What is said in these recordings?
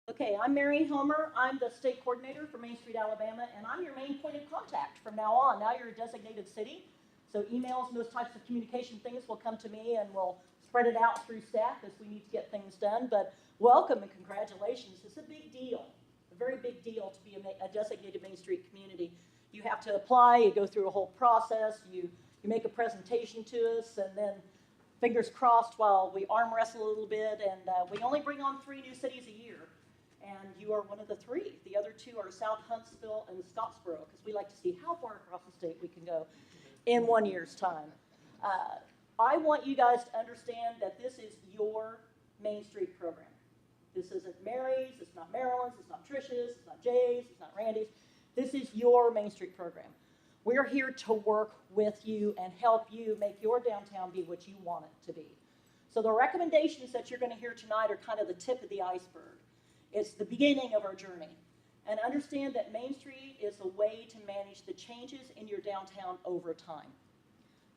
Okay, I'm Mary Helmer. I'm the state coordinator for Main Street, Alabama, and I'm your main point of contact from now on. Now you're a designated city, so emails and those types of communication things will come to me, and we'll spread it out through staff as we need to get things done. But welcome and congratulations. It's a big deal, a very big deal to be a designated Main Street community. You have to apply, you go through a whole process, you make a presentation to us, and then fingers crossed while we arm wrestle a little bit, and we only bring on 3 new cities a year. And you are one of the 3. The other 2 are South Huntsville and Scottsboro, because we like to see how far across the state we can go in 1 year's time. I want you guys to understand that this is your Main Street program. This isn't Mary's, it's not Marylon's, it's not Trisha's, it's not Jay's, it's not Randy's. This is your Main Street program. We're here to work with you and help you make your downtown be what you want it to be. So the recommendations that you're going to hear tonight are kind of the tip of the iceberg. It's the beginning of our journey. And understand that Main Street is a way to manage the changes in your downtown over time.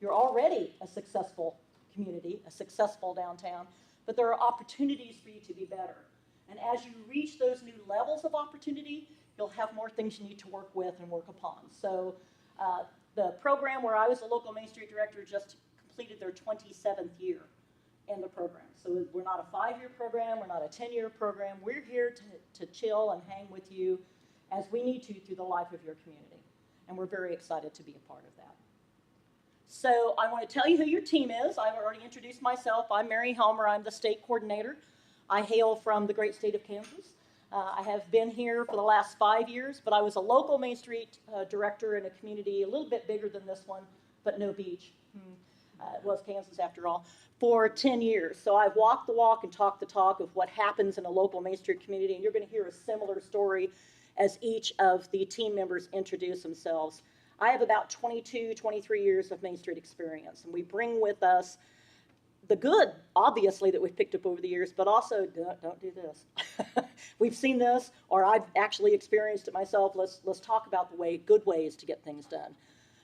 You're already a successful community, a successful downtown, but there are opportunities for you to be better. And as you reach those new levels of opportunity, you'll have more things you need to work with and work upon. So the program where I was a local Main Street director just completed their 27th year in the program. So we're not a 5-year program, we're not a 10-year program. We're here to chill and hang with you as we need to through the life of your community. And we're very excited to be a part of that. So I want to tell you who your team is. I've already introduced myself. I'm Mary Helmer. I'm the state coordinator. I hail from the great state of Kansas. I have been here for the last 5 years, but I was a local Main Street director in a community a little bit bigger than this one, but no beach. It was Kansas after all, for 10 years. So I've walked the walk and talked the talk of what happens in a local Main Street community, and you're going to hear a similar story as each of the team members introduce themselves. I have about 22, 23 years of Main Street experience, and we bring with us the good, obviously, that we've picked up over the years, but also, don't do this. We've seen this, or I've actually experienced it myself. Let's talk about the good ways to get things done.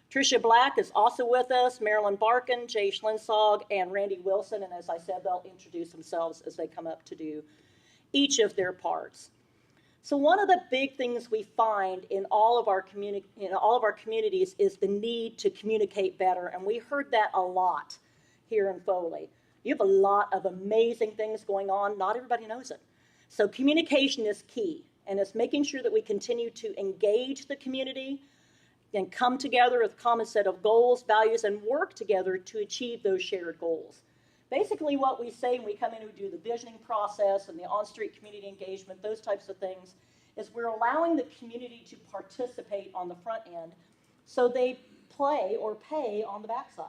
Trisha Black is also with us, Marylon Barkan, Jay Schlinsog, and Randy Wilson, and as I said, they'll introduce themselves as they come up to do each of their parts. So one of the big things we find in all of our communities is the need to communicate better, and we heard that a lot here in Foley. You have a lot of amazing things going on. Not everybody knows it. So communication is key, and it's making sure that we continue to engage the community and come together with a common set of goals, values, and work together to achieve those shared goals. Basically what we say when we come in and do the visioning process and the on-street community engagement, those types of things, is we're allowing the community to participate on the front end so they play or pay on the backside.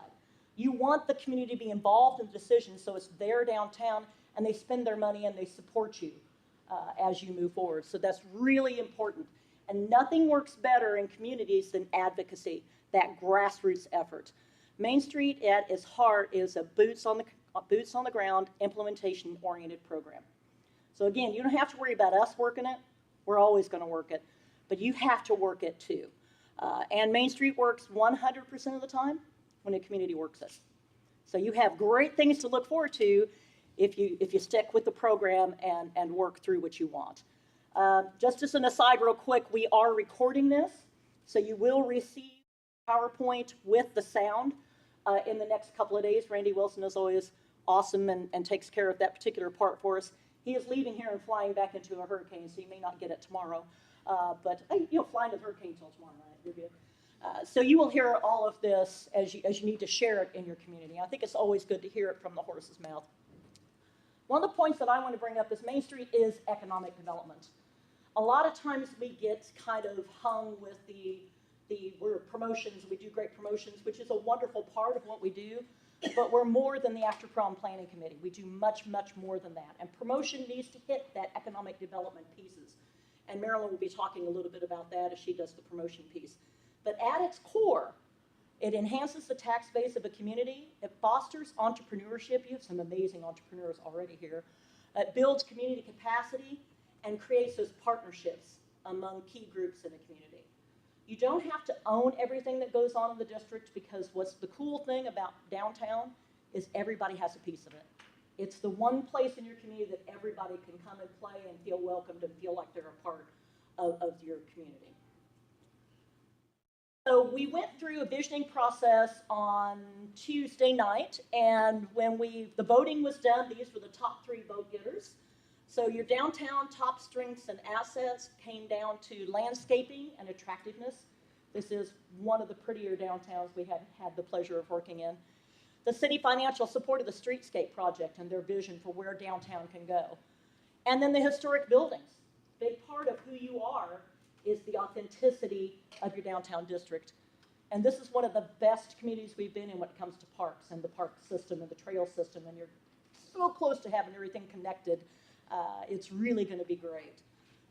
You want the community to be involved in the decisions so it's their downtown and they spend their money and they support you as you move forward. So that's really important. And nothing works better in communities than advocacy, that grassroots effort. Main Street at its heart is a boots on the ground, implementation-oriented program. So again, you don't have to worry about us working it. We're always going to work it, but you have to work it too. And Main Street works 100% of the time when a community works it. So you have great things to look forward to if you stick with the program and work through what you want. Just as an aside real quick, we are recording this, so you will receive PowerPoint with the sound in the next couple of days. Randy Wilson is always awesome and takes care of that particular part for us. He is leaving here and flying back into a hurricane, so you may not get it tomorrow. But you'll fly into the hurricane until tomorrow night. You're good. So you will hear all of this as you need to share it in your community. I think it's always good to hear it from the horse's mouth. One of the points that I want to bring up is Main Street is economic development. A lot of times we get kind of hung with we're promotions, we do great promotions, which is a wonderful part of what we do, but we're more than the after prom planning committee. We do much, much more than that. And promotion needs to hit that economic development pieces. And Marylon will be talking a little bit about that as she does the promotion piece. But at its core, it enhances the tax base of a community. It fosters entrepreneurship. You have some amazing entrepreneurs already here. It builds community capacity and creates those partnerships among key groups in a community. You don't have to own everything that goes on in the district, because what's the cool thing about downtown is everybody has a piece of it. It's the one place in your community that everybody can come and play and feel welcomed and feel like they're a part of your community. So we went through a visioning process on Tuesday night, and when the voting was done, these were the top 3 vote getters. So your downtown top strengths and assets came down to landscaping and attractiveness. This is one of the prettier downtowns we have had the pleasure of working in. The city financial support of the streetscape project and their vision for where downtown can go. And then the historic buildings. Big part of who you are is the authenticity of your downtown district. And this is one of the best communities we've been in when it comes to parks and the park system and the trail system, and you're so close to having everything connected. It's really going to be great.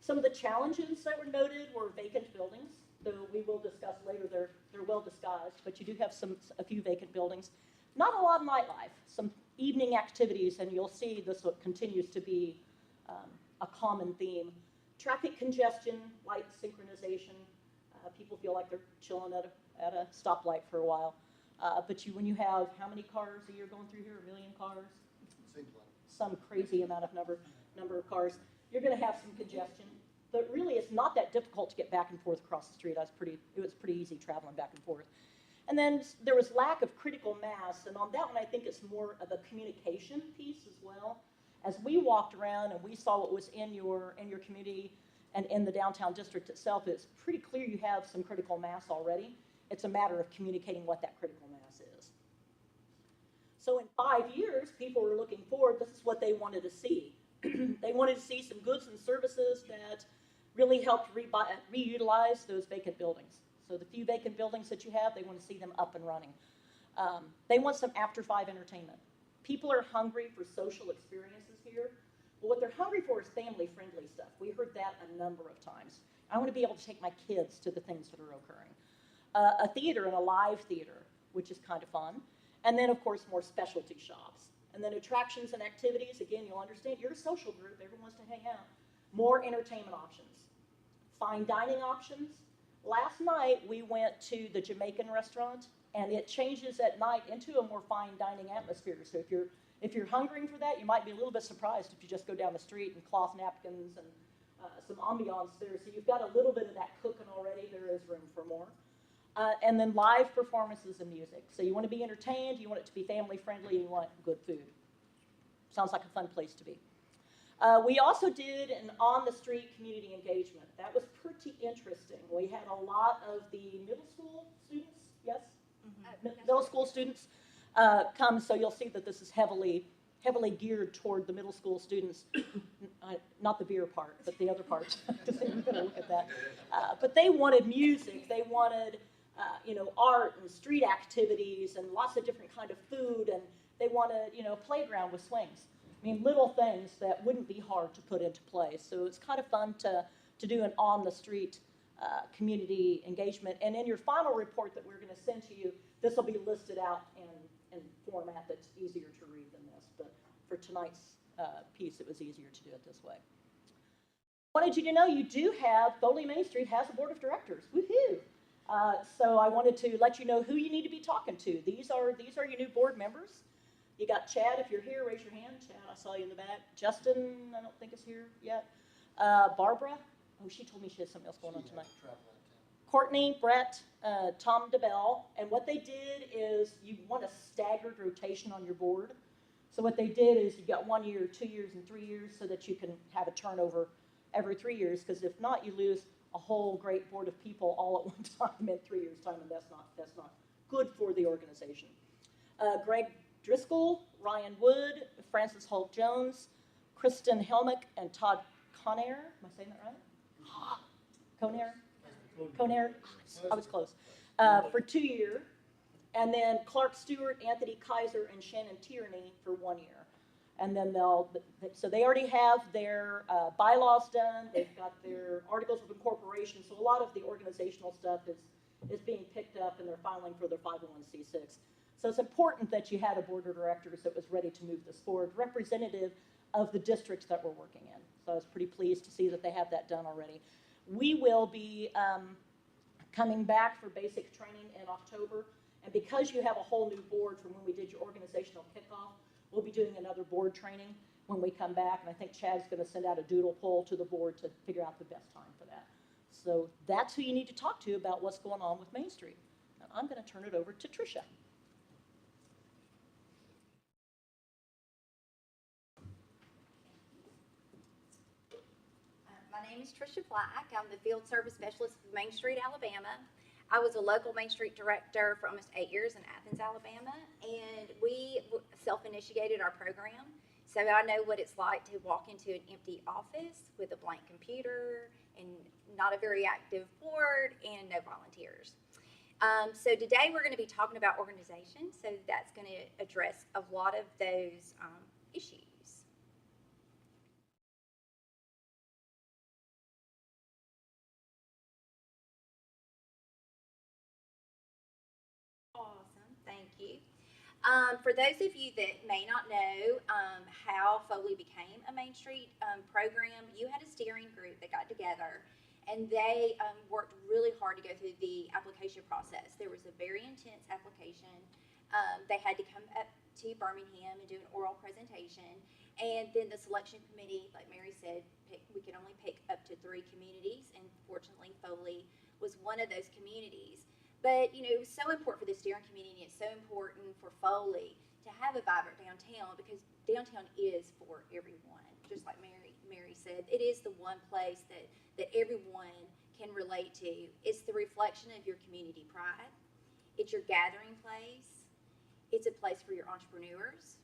Some of the challenges that were noted were vacant buildings, though we will discuss later they're well disguised, but you do have a few vacant buildings. Not a lot of nightlife, some evening activities, and you'll see this continues to be a common theme. Traffic congestion, light synchronization. People feel like they're chilling at a stoplight for a while. But when you have how many cars a year going through here? 1 million cars? Seems like. Some crazy amount of number of cars. You're going to have some congestion. But really, it's not that difficult to get back and forth across the street. It was pretty easy traveling back and forth. And then there was lack of critical mass, and on that one I think it's more of a communication piece as well. As we walked around and we saw what was in your community and in the downtown district itself, it's pretty clear you have some critical mass already. It's a matter of communicating what that critical mass is. So in 5 years, people were looking forward. This is what they wanted to see. They wanted to see some goods and services that really helped reutilize those vacant buildings. So the few vacant buildings that you have, they want to see them up and running. They want some after-5 entertainment. People are hungry for social experiences here. But what they're hungry for is family-friendly stuff. We heard that a number of times. I want to be able to take my kids to the things that are occurring. A theater and a live theater, which is kind of fun. And then, of course, more specialty shops. And then attractions and activities. Again, you'll understand, you're a social group. Everyone wants to hang out. More entertainment options. Fine dining options. Last night, we went to the Jamaican restaurant, and it changes at night into a more fine dining atmosphere. So if you're hungering for that, you might be a little bit surprised if you just go down the street and cloth napkins and some ambiance there. So you've got a little bit of that cooking already. There is room for more. And then live performances and music. So you want to be entertained, you want it to be family friendly, and you want good food. Sounds like a fun place to be. We also did an on-the-street community engagement. That was pretty interesting. We had a lot of the middle school students, yes? Mm-hmm. Middle school students come, so you'll see that this is heavily geared toward the middle school students. Not the beer part, but the other part. We're going to look at that. But they wanted music. They wanted, art and street activities and lots of different kind of food, and they wanted, a playground with swings. I mean, little things that wouldn't be hard to put into place. So it's kind of fun to do an on-the-street community engagement. And in your final report that we're going to send to you, this will be listed out in format that's easier to read than this. But for tonight's piece, it was easier to do it this way. I wanted you to know you do have, Foley Main Street has a board of directors. Woohoo! So I wanted to let you know who you need to be talking to. These are your new board members. You got Chad, if you're here, raise your hand. Chad, I saw you in the back. Justin, I don't think is here yet. Barbara, she told me she has something else going on tonight. Courtney, Brett, Tom DeBell, and what they did is you want a staggered rotation on your board. So what they did is you got 1 year, 2 years, and 3 years so that you can have a turnover every 3 years, because if not, you lose a whole great board of people all at one time in 3 years' time, and that's not good for the organization. Greg Driscoll, Ryan Wood, Francis Holt-Jones, Kristen Helmer, and Todd Conair. Am I saying that right? Conair. I was close. For 2 years. And then Clark Stewart, Anthony Kaiser, and Shannon Tierney for 1 year. And then so they already have their bylaws done. They've got their articles of incorporation. So a lot of the organizational stuff is being picked up, and they're filing for their 501c6. So it's important that you had a board of directors that was ready to move this forward, representative of the districts that we're working in. So I was pretty pleased to see that they have that done already. We will be coming back for basic training in October. And because you have a whole new board from when we did your organizational kickoff, We'll be doing another board training when we come back, and I think Chad's going to send out a doodle poll to the board to figure out the best time for that. So that's who you need to talk to about what's going on with Main Street. And I'm going to turn it over to Trisha. My name is Trisha Black. I'm the Field Service Specialist for Main Street, Alabama. I was a local Main Street director for almost 8 years in Athens, Alabama, and we self-initiated our program. So I know what it's like to walk into an empty office with a blank computer and not a very active board and no volunteers. So today we're going to be talking about organization. So that's going to address a lot of those issues. Awesome, thank you. For those of you that may not know how Foley became a Main Street program, you had a steering group that got together and they worked really hard to go through the application process. There was a very intense application. They had to come up to Birmingham and do an oral presentation. And then the selection committee, like Mary said, we could only pick up to 3 communities. And fortunately, Foley was one of those communities. But, you know, it was so important for the steering committee, and it's so important for Foley to have a vibrant downtown, because downtown is for everyone. Just like Mary said, it is the one place that everyone can relate to. It's the reflection of your community pride. It's your gathering place. It's a place for your entrepreneurs.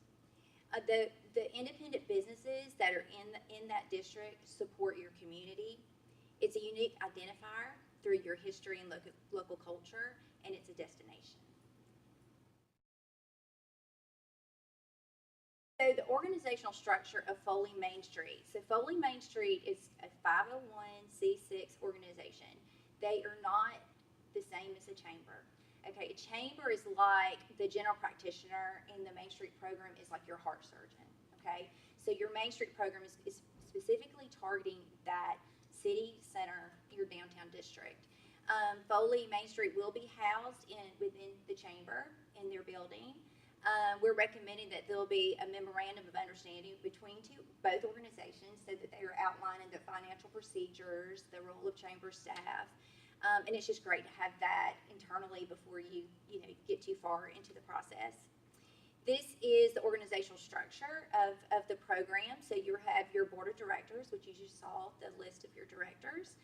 The independent businesses that are in that district support your community. It's a unique identifier through your history and local culture, and it's a destination. So the organizational structure of Foley Main Street. So Foley Main Street is a 501c6 organization. They are not the same as a chamber. Okay, a chamber is like the general practitioner, and the Main Street program is like your heart surgeon. Okay, so your Main Street program is specifically targeting that city center, your downtown district. Foley Main Street will be housed within the chamber in their building. We're recommending that there'll be a memorandum of understanding between both organizations, so that they are outlining the financial procedures, the role of chamber staff, and it's just great to have that internally before you get too far into the process. This is the organizational structure of the program. So you have your board of directors, which you just saw the list of your directors.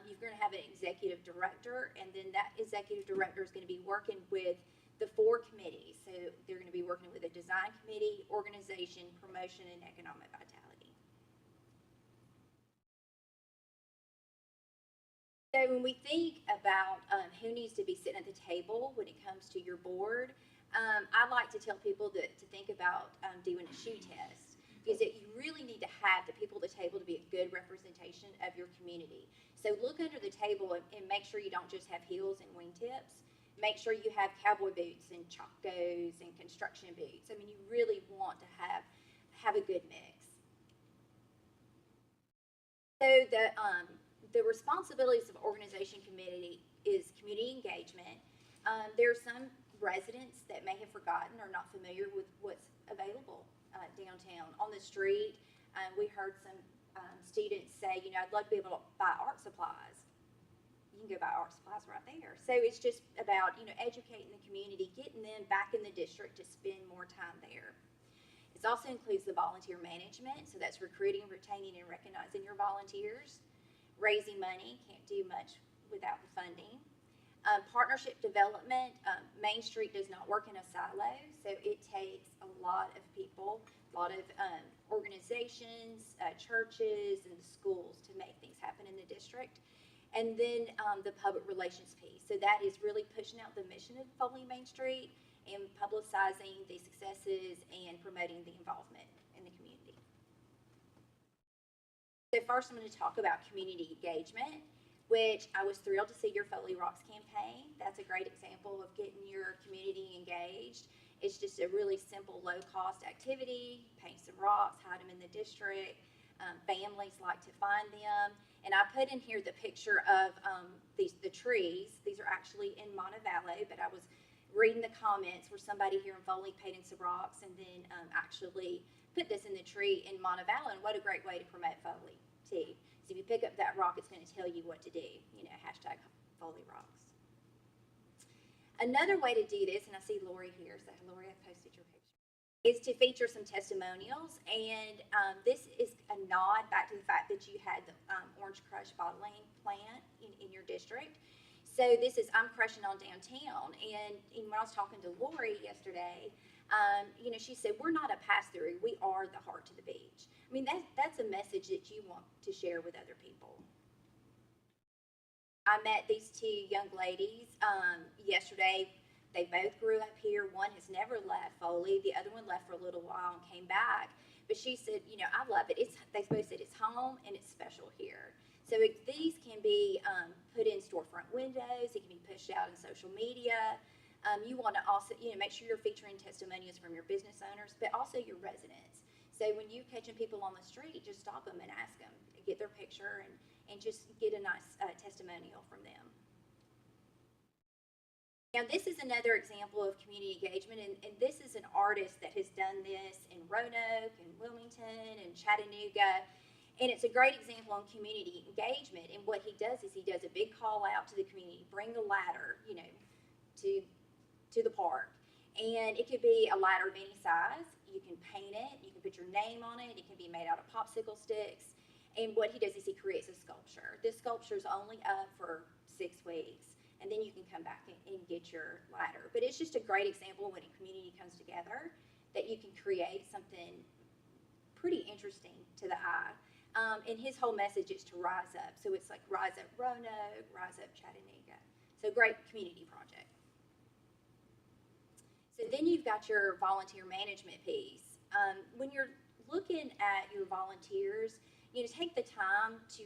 You're going to have an executive director, and then that executive director is going to be working with the 4 committees. So they're going to be working with a design committee, organization, promotion, and economic vitality. So when we think about who needs to be sitting at the table when it comes to your board, I like to tell people to think about doing a shoe test, because you really need to have the people at the table to be a good representation of your community. So look under the table and make sure you don't just have heels and wingtips. Make sure you have cowboy boots and chacos and construction boots. I mean, you really want to have a good mix. So the responsibilities of organization committee is community engagement. There are some residents that may have forgotten or not familiar with what's available downtown. On the street, we heard some students say, I'd love to be able to buy art supplies. You can go buy art supplies right there. So it's just about, educating the community, getting them back in the district to spend more time there. It also includes the volunteer management. So that's recruiting, retaining, and recognizing your volunteers. Raising money, can't do much without the funding. Partnership development, Main Street does not work in a silo, so it takes a lot of people, a lot of organizations, churches, and the schools to make things happen in the district. And then the public relations piece. So that is really pushing out the mission of Foley Main Street and publicizing the successes and promoting the involvement in the community. So first I'm going to talk about community engagement, which I was thrilled to see your Foley Rocks campaign. That's a great example of getting your community engaged. It's just a really simple, low-cost activity. Paint some rocks, hide them in the district. Families like to find them. And I put in here the picture of the trees. These are actually in Montevallo, but I was reading the comments where somebody here in Foley painted some rocks and then actually put this in the tree in Montevallo. And what a great way to promote Foley too. So if you pick up that rock, it's going to tell you what to do. You know, hashtag Foley rocks. Another way to do this, and I see Lori here, so Lori, I posted your picture, is to feature some testimonials. And this is a nod back to the fact that you had the Orange Crush bottling plant in your district. So this is I'm Crushing on Downtown. And when I was talking to Lori yesterday, you know, she said, we're not a pass-through, we are the heart to the beach. I mean, that's a message that you want to share with other people. I met these two young ladies yesterday. They both grew up here. One has never left Foley. The other one left for a little while and came back. But she said, you know, I love it. They both said it's home and it's special here. So these can be put in storefront windows. It can be pushed out in social media. You want to also, you know, make sure you're featuring testimonials from your business owners, but also your residents. So when you're catching people on the street, just stop them and ask them, get their picture, and just get a nice testimonial from them. Now, this is another example of community engagement, and this is an artist that has done this in Roanoke and Wilmington and Chattanooga, and it's a great example of community engagement. And what he does is he does a big call out to the community, bring a ladder, you know, to the park. And it could be a ladder of any size. You can paint it, you can put your name on it, it can be made out of popsicle sticks. And what he does is he creates a sculpture. This sculpture is only up for 6 weeks, and then you can come back and get your ladder. But it's just a great example when a community comes together that you can create something pretty interesting to the eye. And his whole message is to rise up. So it's like rise up Roanoke, rise up Chattanooga. So great community project. So then you've got your volunteer management piece. When you're looking at your volunteers, you know, take the time to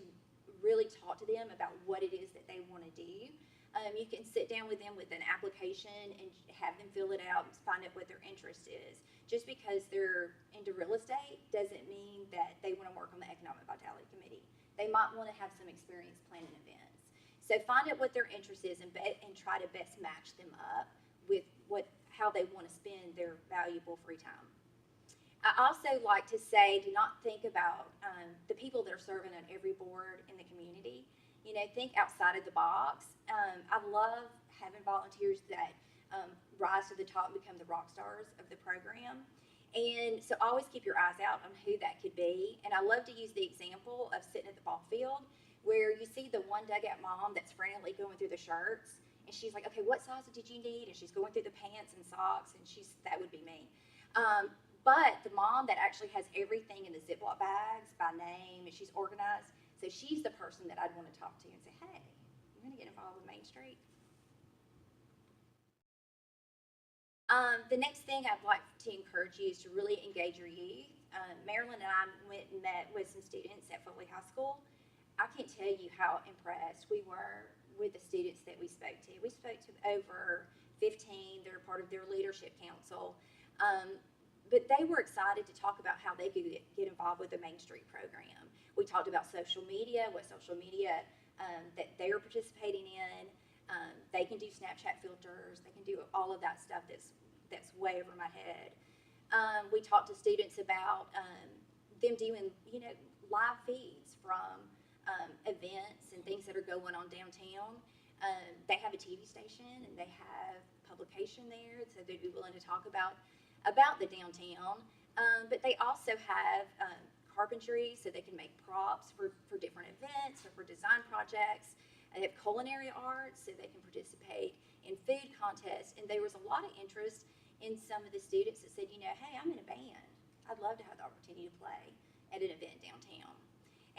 really talk to them about what it is that they want to do. You can sit down with them with an application and have them fill it out and find out what their interest is. Just because they're into real estate doesn't mean that they want to work on the Economic Vitality Committee. They might want to have some experience planning events. So find out what their interest is and try to best match them up with how they want to spend their valuable free time. I also like to say, do not think about the people that are serving on every board in the community. You know, think outside of the box. I love having volunteers that rise to the top and become the rock stars of the program. And so always keep your eyes out on who that could be. And I love to use the example of sitting at the ball field where you see the one dugout mom that's frantically going through the shirts. And she's like, okay, what size did you need? And she's going through the pants and socks. And that would be me. But the mom that actually has everything in the Ziploc bags by name and she's organized, so she's the person that I'd want to talk to and say, hey, you want to get involved with Main Street? The next thing I'd like to encourage you is to really engage your youth. Marylon and I went and met with some students at Foley High School. I can't tell you how impressed we were with the students that we spoke to. We spoke to over 15. They're part of their leadership council. But they were excited to talk about how they could get involved with the Main Street program. We talked about social media, what social media that they're participating in. They can do Snapchat filters. They can do all of that stuff that's way over my head. We talked to students about them doing, you know, live feeds from events and things that are going on downtown. They have a TV station and they have publication there, so they'd be willing to talk about the downtown, but they also have carpentry, so they can make props for different events or for design projects. They have culinary arts, so they can participate in food contests, and there was a lot of interest in some of the students that said, you know, hey, I'm in a band. I'd love to have the opportunity to play at an event downtown.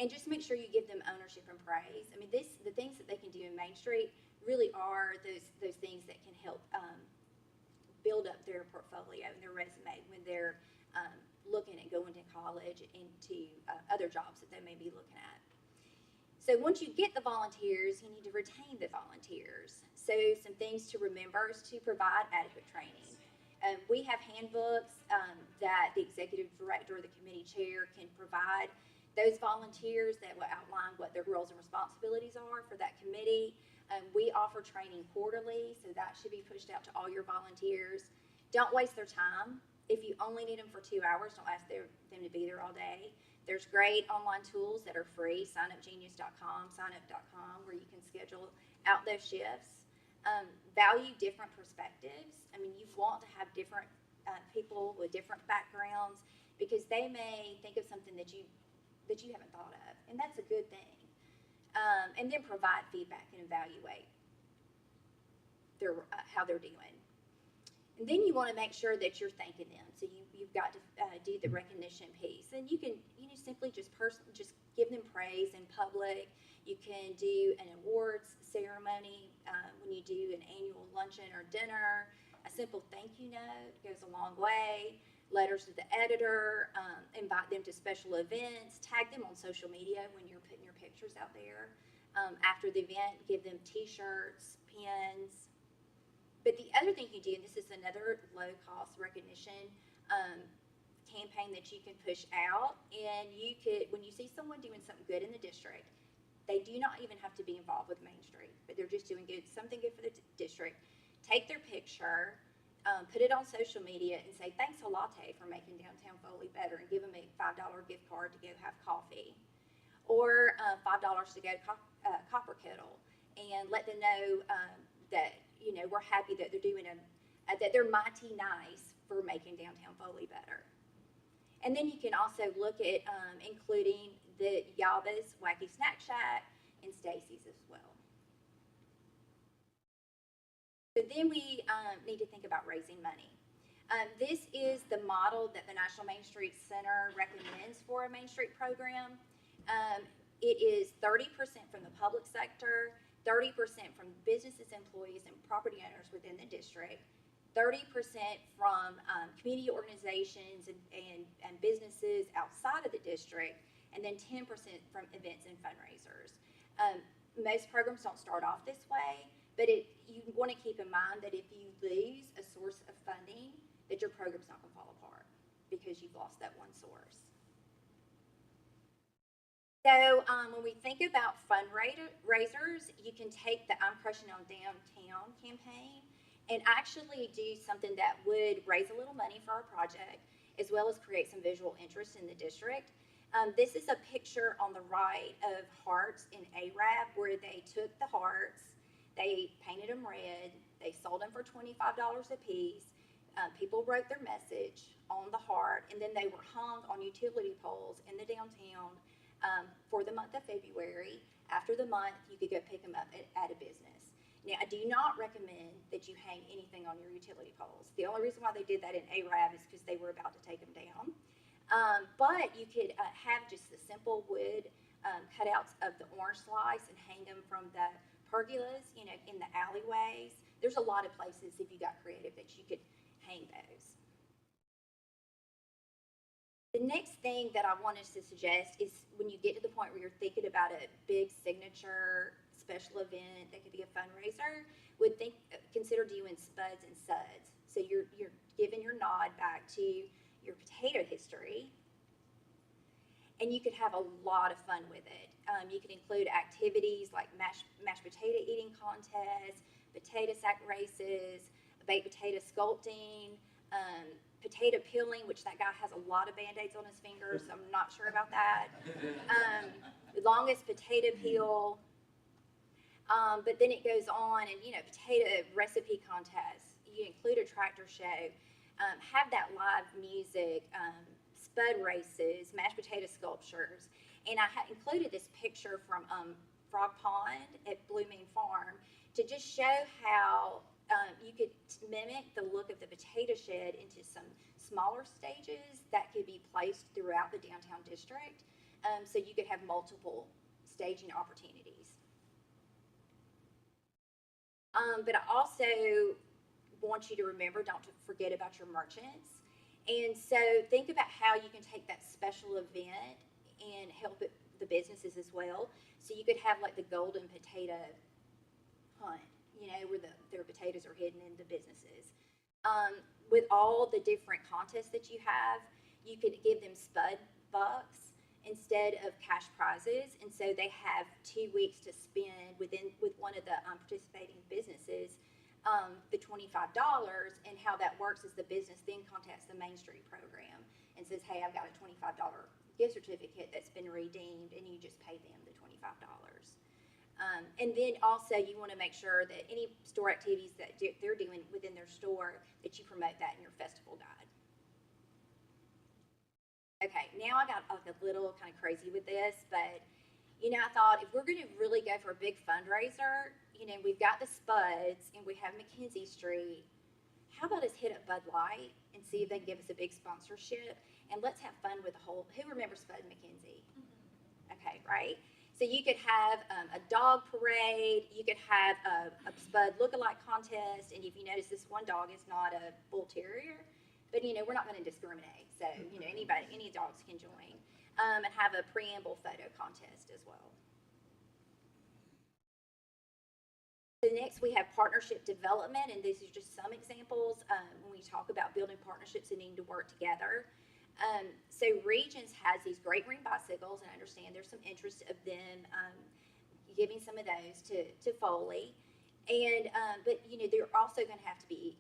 And just make sure you give them ownership and praise. I mean, the things that they can do in Main Street really are those things that can help build up their portfolio and their resume when they're looking at going to college and to other jobs that they may be looking at. So once you get the volunteers, you need to retain the volunteers. So some things to remember is to provide adequate training. We have handbooks that the executive director or the committee chair can provide those volunteers that will outline what their roles and responsibilities are for that committee. We offer training quarterly, so that should be pushed out to all your volunteers. Don't waste their time. If you only need them for 2 hours, don't ask them to be there all day. There's great online tools that are free, signupgenius.com, signup.com, where you can schedule out those shifts. Value different perspectives. I mean, you want to have different people with different backgrounds, because they may think of something that you haven't thought of, and that's a good thing. And then provide feedback and evaluate how they're doing. And then you want to make sure that you're thanking them. So you've got to do the recognition piece, and you can simply just give them praise in public. You can do an awards ceremony when you do an annual luncheon or dinner. A simple thank you note goes a long way. Letters to the editor, invite them to special events, tag them on social media when you're putting your pictures out there. After the event, give them t-shirts, pins. But the other thing you do, and this is another low-cost recognition campaign that you can push out, and when you see someone doing something good in the district, they do not even have to be involved with Main Street, but they're just doing something good for the district. Take their picture, put it on social media, and say, thanks a latte for making downtown Foley better, and give them a $5 gift card to go have coffee, or $5 to go to Copper Kettle, and let them know that we're happy that they're doing that they're mighty nice for making downtown Foley better. And then you can also look at including the Yaba's Wacky Snack Shack and Stacy's as well. So then we need to think about raising money. This is the model that the National Main Street Center recommends for a Main Street program. It is 30% from the public sector, 30% from businesses, employees, and property owners within the district, 30% from community organizations and businesses outside of the district, and then 10% from events and fundraisers. Most programs don't start off this way, but you want to keep in mind that if you lose a source of funding, that your program's not going to fall apart because you've lost that one source. So when we think about fundraisers, you can take the I'm Crushing on Downtown campaign and actually do something that would raise a little money for our project, as well as create some visual interest in the district. This is a picture on the right of hearts in Arab, where they took the hearts, they painted them red, they sold them for $25 a piece. People wrote their message on the heart, and then they were hung on utility poles in the downtown for the month of February. After the month, you could go pick them up at a business. Now, I do not recommend that you hang anything on your utility poles. The only reason why they did that in Arab is because they were about to take them down. But you could have just the simple wood cutouts of the orange slice and hang them from the pergolas, in the alleyways. There's a lot of places, if you got creative, that you could hang those. The next thing that I wanted to suggest is when you get to the point where you're thinking about a big signature special event that could be a fundraiser, consider doing spuds and suds. So you're giving your nod back to your potato history, and you could have a lot of fun with it. You could include activities like mashed potato eating contests, potato sack races, baked potato sculpting, potato peeling, which that guy has a lot of Band-Aids on his fingers, so I'm not sure about that. The longest potato peel. But then it goes on, and potato recipe contests. You include a tractor show, have that live music, spud races, mashed potato sculptures, and I included this picture from Frog Pond at Blue Moon Farm to just show how you could mimic the look of the potato shed into some smaller stages that could be placed throughout the downtown district, so you could have multiple staging opportunities. But I also want you to remember, don't forget about your merchants. And so think about how you can take that special event and help the businesses as well. So you could have like the golden potato hunt, where their potatoes are hidden in the businesses. With all the different contests that you have, you could give them spud bucks instead of cash prizes. And so they have 2 weeks to spend with one of the participating businesses the $25. And how that works is the business then contacts the Main Street program and says, hey, I've got a $25 gift certificate that's been redeemed, and you just pay them the $25. And then also you want to make sure that any store activities that they're doing within their store, that you promote that in your festival guide. Okay, now I got a little kind of crazy with this, but I thought if we're going to really go for a big fundraiser, we've got the Spuds and we have Mackenzie Street. How about us hit up Bud Light and see if they can give us a big sponsorship, and let's have fun with the whole. Who remembers Spud and Mackenzie? Okay, right. So you could have a dog parade, you could have a Spud look-alike contest, and if you notice, this one dog is not a bull terrier, but we're not going to discriminate. So any dogs can join, and have a preamble photo contest as well. So next we have partnership development, and these are just some examples when we talk about building partnerships and needing to work together. So Regions has these great green bicycles, and I understand there's some interest of them giving some of those to Foley, and but they're also going to have to be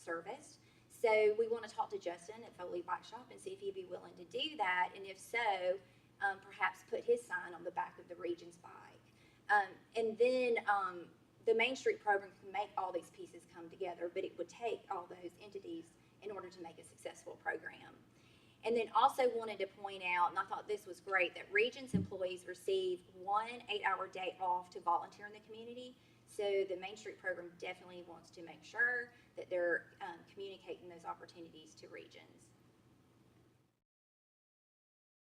serviced. So we want to talk to Justin at Foley Bike Shop and see if he'd be willing to do that, and if so, perhaps put his sign on the back of the Regions bike. And then the Main Street program can make all these pieces come together, but it would take all those entities in order to make a successful program. And then also wanted to point out, and I thought this was great, that Regions employees receive 1 8-hour day off to volunteer in the community. So the Main Street program definitely wants to make sure that they're communicating those opportunities to Regions.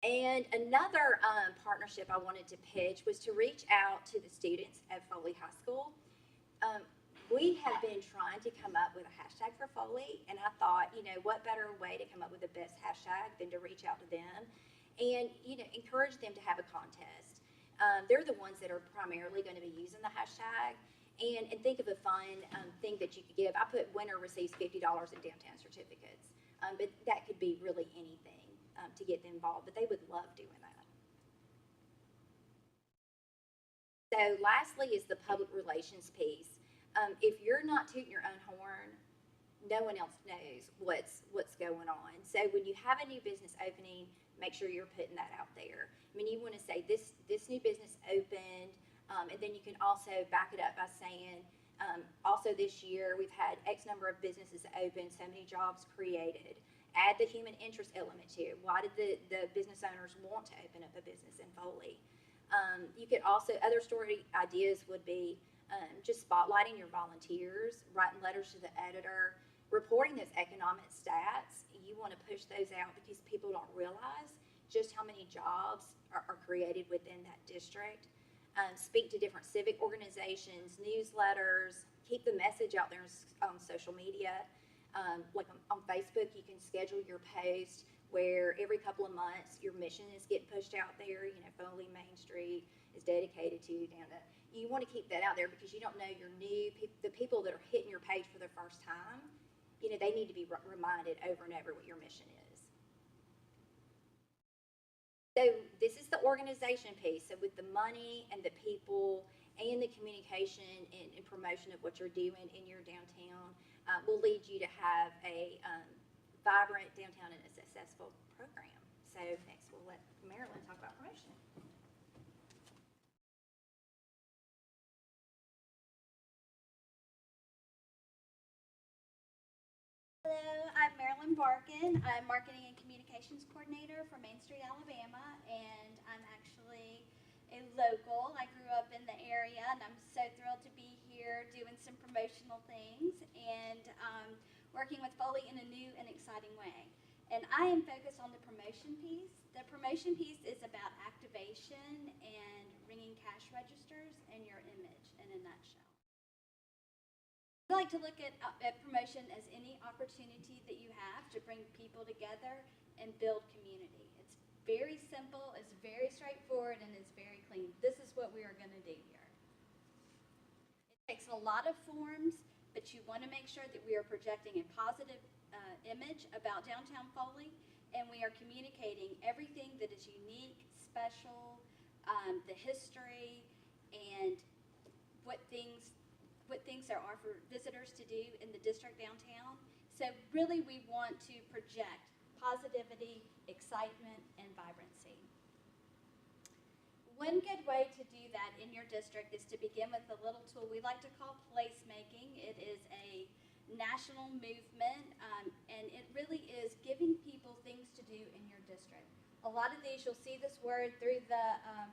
And another partnership I wanted to pitch was to reach out to the students at Foley High School. We have been trying to come up with a hashtag for Foley, and I thought, what better way to come up with the best hashtag than to reach out to them and, encourage them to have a contest. They're the ones that are primarily going to be using the hashtag, and think of a fun thing that you could give. I put winner receives $50 in downtown certificates, but that could be really anything to get them involved, but they would love doing that. So lastly is the public relations piece. If you're not tooting your own horn, no one else knows what's going on. So when you have a new business opening, make sure you're putting that out there. I mean, you want to say this new business opened, and then you can also back it up by saying, also this year we've had X number of businesses open, so many jobs created. Add the human interest element to it. Why did the business owners want to open up a business in Foley? You could also, other story ideas would be just spotlighting your volunteers, writing letters to the editor, reporting those economic stats. You want to push those out because people don't realize just how many jobs are created within that district. Speak to different civic organizations, newsletters, keep the message out there on social media. Like on Facebook, you can schedule your post where every couple of months your mission is getting pushed out there. Foley Main Street is dedicated to down to. You want to keep that out there because you don't know the people that are hitting your page for the first time. They need to be reminded over and over what your mission is. So this is the organization piece. So with the money and the people and the communication and promotion of what you're doing in your downtown will lead you to have a vibrant downtown and a successful program. So next we'll let Marylon talk about promotion. Hello, I'm Marylon Barkan. I'm Marketing and Communications Coordinator for Main Street, Alabama, and I'm actually a local. I grew up in the area, and I'm so thrilled to be here doing some promotional things and working with Foley in a new and exciting way. And I am focused on the promotion piece. The promotion piece is about activation and ringing cash registers and your image in a nutshell. I like to look at promotion as any opportunity that you have to bring people together and build community. It's very simple, it's very straightforward, and it's very clean. This is what we are going to do here. It takes a lot of forms, but you want to make sure that we are projecting a positive image about downtown Foley and we are communicating everything that is unique, special, the history, and what things there are for visitors to do in the district downtown. So really we want to project positivity, excitement, and vibrancy. One good way to do that in your district is to begin with a little tool we like to call placemaking. It is a national movement, and it really is giving people things to do in your district. A lot of these, you'll see this word through the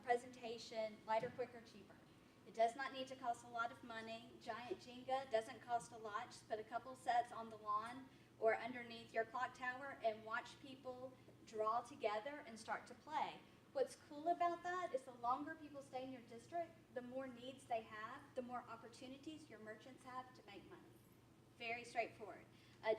presentation, lighter, quicker, cheaper. It does not need to cost a lot of money. Giant Jenga doesn't cost a lot. Just put a couple sets on the lawn or underneath your clock tower and watch people draw together and start to play. What's cool about that is the longer people stay in your district, the more needs they have, the more opportunities your merchants have to make money. Very straightforward.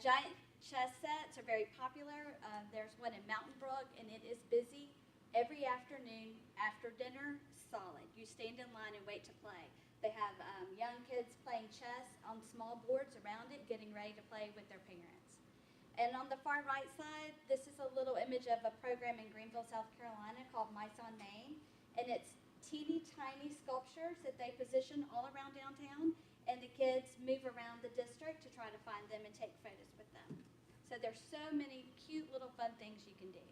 Giant chess sets are very popular. There's one in Mountain Brook, and it is busy every afternoon after dinner. Solid. You stand in line and wait to play. They have young kids playing chess on small boards around it, getting ready to play with their parents. And on the far right side, this is a little image of a program in Greenville, South Carolina called Mice on Main. And it's teeny tiny sculptures that they position all around downtown, and the kids move around the district to try to find them and take photos with them. So there's so many cute little fun things you can do.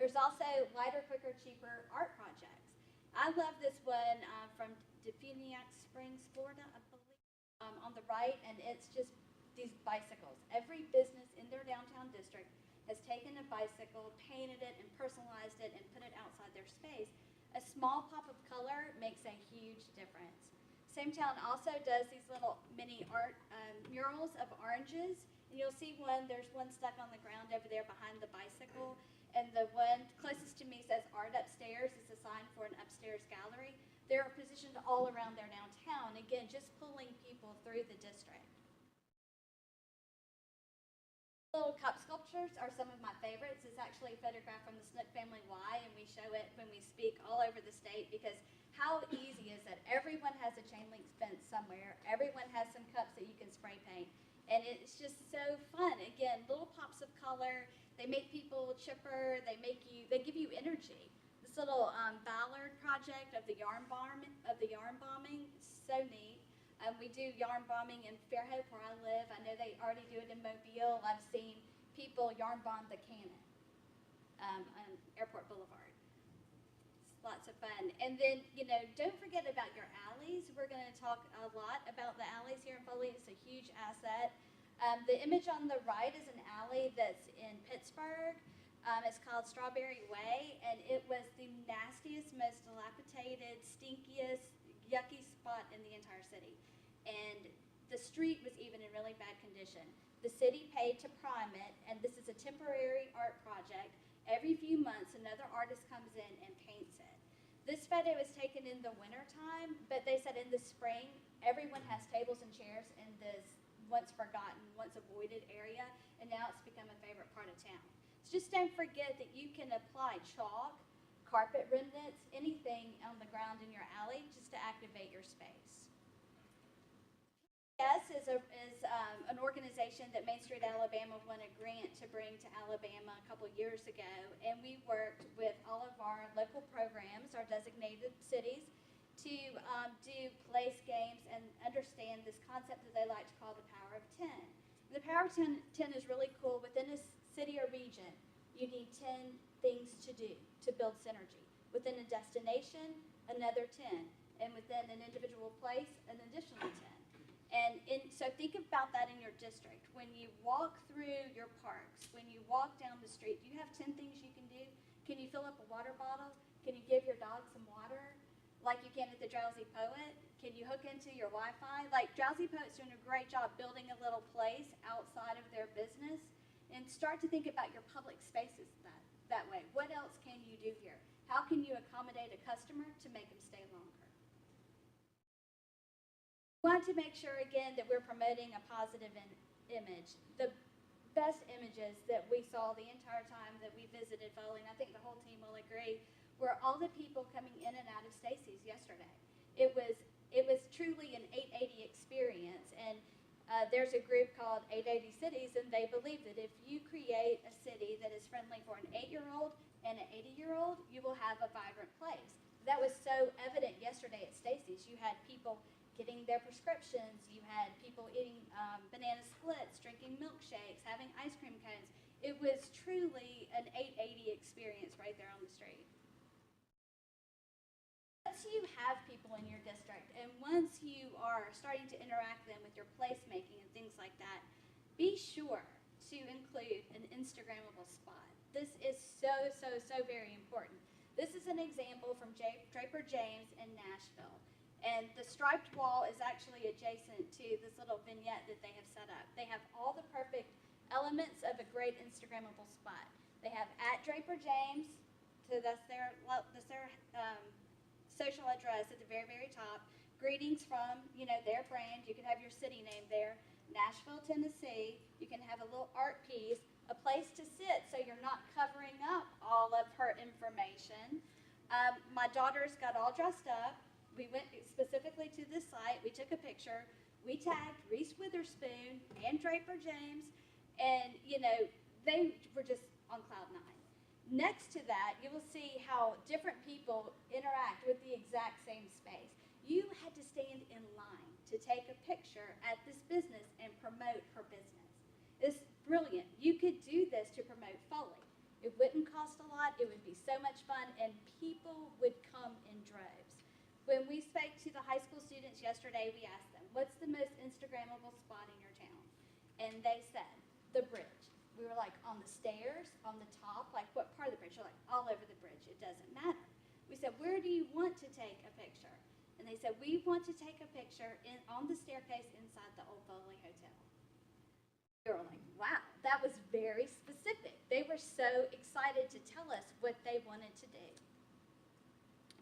There's also lighter, quicker, cheaper art projects. I love this one from Definiak Springs, Florida, I believe, on the right, and it's just these bicycles. Every business in their downtown district has taken a bicycle, painted it, and personalized it, and put it outside their space. A small pop of color makes a huge difference. Same Town also does these little mini art murals of oranges, and you'll see there's one stuck on the ground over there behind the bicycle, and the one closest to me says Art Upstairs. It's a sign for an upstairs gallery. They're positioned all around their downtown, again, just pulling people through the district. Little cup sculptures are some of my favorites. It's actually a photograph from the Snook Family Y, and we show it when we speak all over the state, because how easy is that? Everyone has a chain link fence somewhere. Everyone has some cups that you can spray paint, and it's just so fun. Again, little pops of color. They make people chipper. They give you energy. This little Ballard project of the yarn bombing, so neat. We do yarn bombing in Fairhope, where I live. I know they already do it in Mobile. I've seen people yarn bomb the cannon on Airport Boulevard. It's lots of fun. And then, don't forget about your alleys. We're going to talk a lot about the alleys here in Foley. It's a huge asset. The image on the right is an alley that's in Pittsburgh. It's called Strawberry Way, and it was the nastiest, most dilapidated, stinkiest, yucky spot in the entire city. And the street was even in really bad condition. The city paid to prime it, and this is a temporary art project. Every few months, another artist comes in and paints it. This photo was taken in the wintertime, but they said in the spring, everyone has tables and chairs in this once forgotten, once avoided area, and now it's become a favorite part of town. So just don't forget that you can apply chalk, carpet remnants, anything on the ground in your alley just to activate your space. Yes is an organization that Main Street Alabama won a grant to bring to Alabama a couple years ago, and we worked with all of our local programs, our designated cities, to do place games and understand this concept that they like to call the power of 10. The power of 10 is really cool. Within a city or region, you need 10 things to do to build synergy. Within a destination, another 10. And within an individual place, an additional 10. And so think about that in your district. When you walk through your parks, when you walk down the street, do you have 10 things you can do? Can you fill up a water bottle? Can you give your dog some water? Like you can at the Drowsy Poet? Can you hook into your Wi-Fi? Like Drowsy Poet's doing a great job building a little place outside of their business. And start to think about your public spaces that way. What else can you do here? How can you accommodate a customer to make them stay longer? We want to make sure, again, that we're promoting a positive image. The best images that we saw the entire time that we visited Foley, and I think the whole team will agree, were all the people coming in and out of Stacy's yesterday. It was truly an 880 experience, and There's a group called 880 Cities, and they believe that if you create a city that is friendly for an 8-year-old and an 80-year-old, you will have a vibrant place. That was so evident yesterday at Stacy's. You had people getting their prescriptions. You had people eating banana splits, drinking milkshakes, having ice cream cones. It was truly an 880 experience right there on the street. Once you have people in your district, and once you are starting to interact them with your placemaking and things like that, be sure to include an Instagrammable spot. This is so very important. This is an example from Draper James in Nashville. And the striped wall is actually adjacent to this little vignette that they have set up. They have all the perfect elements of a great Instagrammable spot. They have @Draper James, so that's their social address at the very top. Greetings from, their brand. You can have your city name there. Nashville, Tennessee. You can have a little art piece, a place to sit so you're not covering up all of her information. My daughters got all dressed up. We went specifically to this site. We took a picture. We tagged Reese Witherspoon and Draper James, and they were just on cloud nine. Next to that, you will see how different people interact with the exact same space. You had to stand in line to take a picture at this business and promote her business. It's brilliant. You could do this to promote Foley. It wouldn't cost a lot. It would be so much fun, and people would come in droves. When we spoke to the high school students yesterday, we asked them, what's the most Instagrammable spot in your town? And they said, the bridge. We were like, on the stairs, on the top, like what part of the bridge? They're like, all over the bridge. It doesn't matter. We said, where do you want to take a picture? And they said, we want to take a picture on the staircase inside the Old Foley Hotel. We were like, wow, that was very specific. They were so excited to tell us what they wanted to do,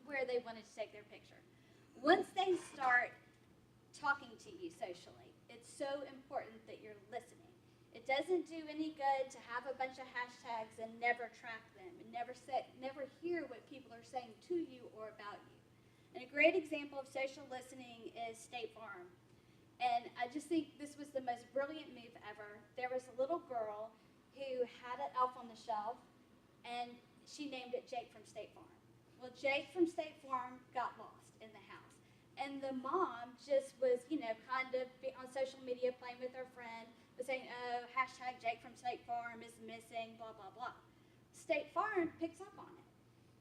where they wanted to take their picture. Once they start talking to you socially, it's so important that you're listening. It doesn't do any good to have a bunch of hashtags and never track them and never hear what people are saying to you or about you. And a great example of social listening is State Farm. And I just think this was the most brilliant move ever. There was a little girl who had an elf on the shelf, and she named it Jake from State Farm. Well, Jake from State Farm got lost in the house. And the mom just was, kind of on social media playing with her friend, was saying, oh, hashtag Jake from State Farm is missing, blah, blah, blah. State Farm picks up on it.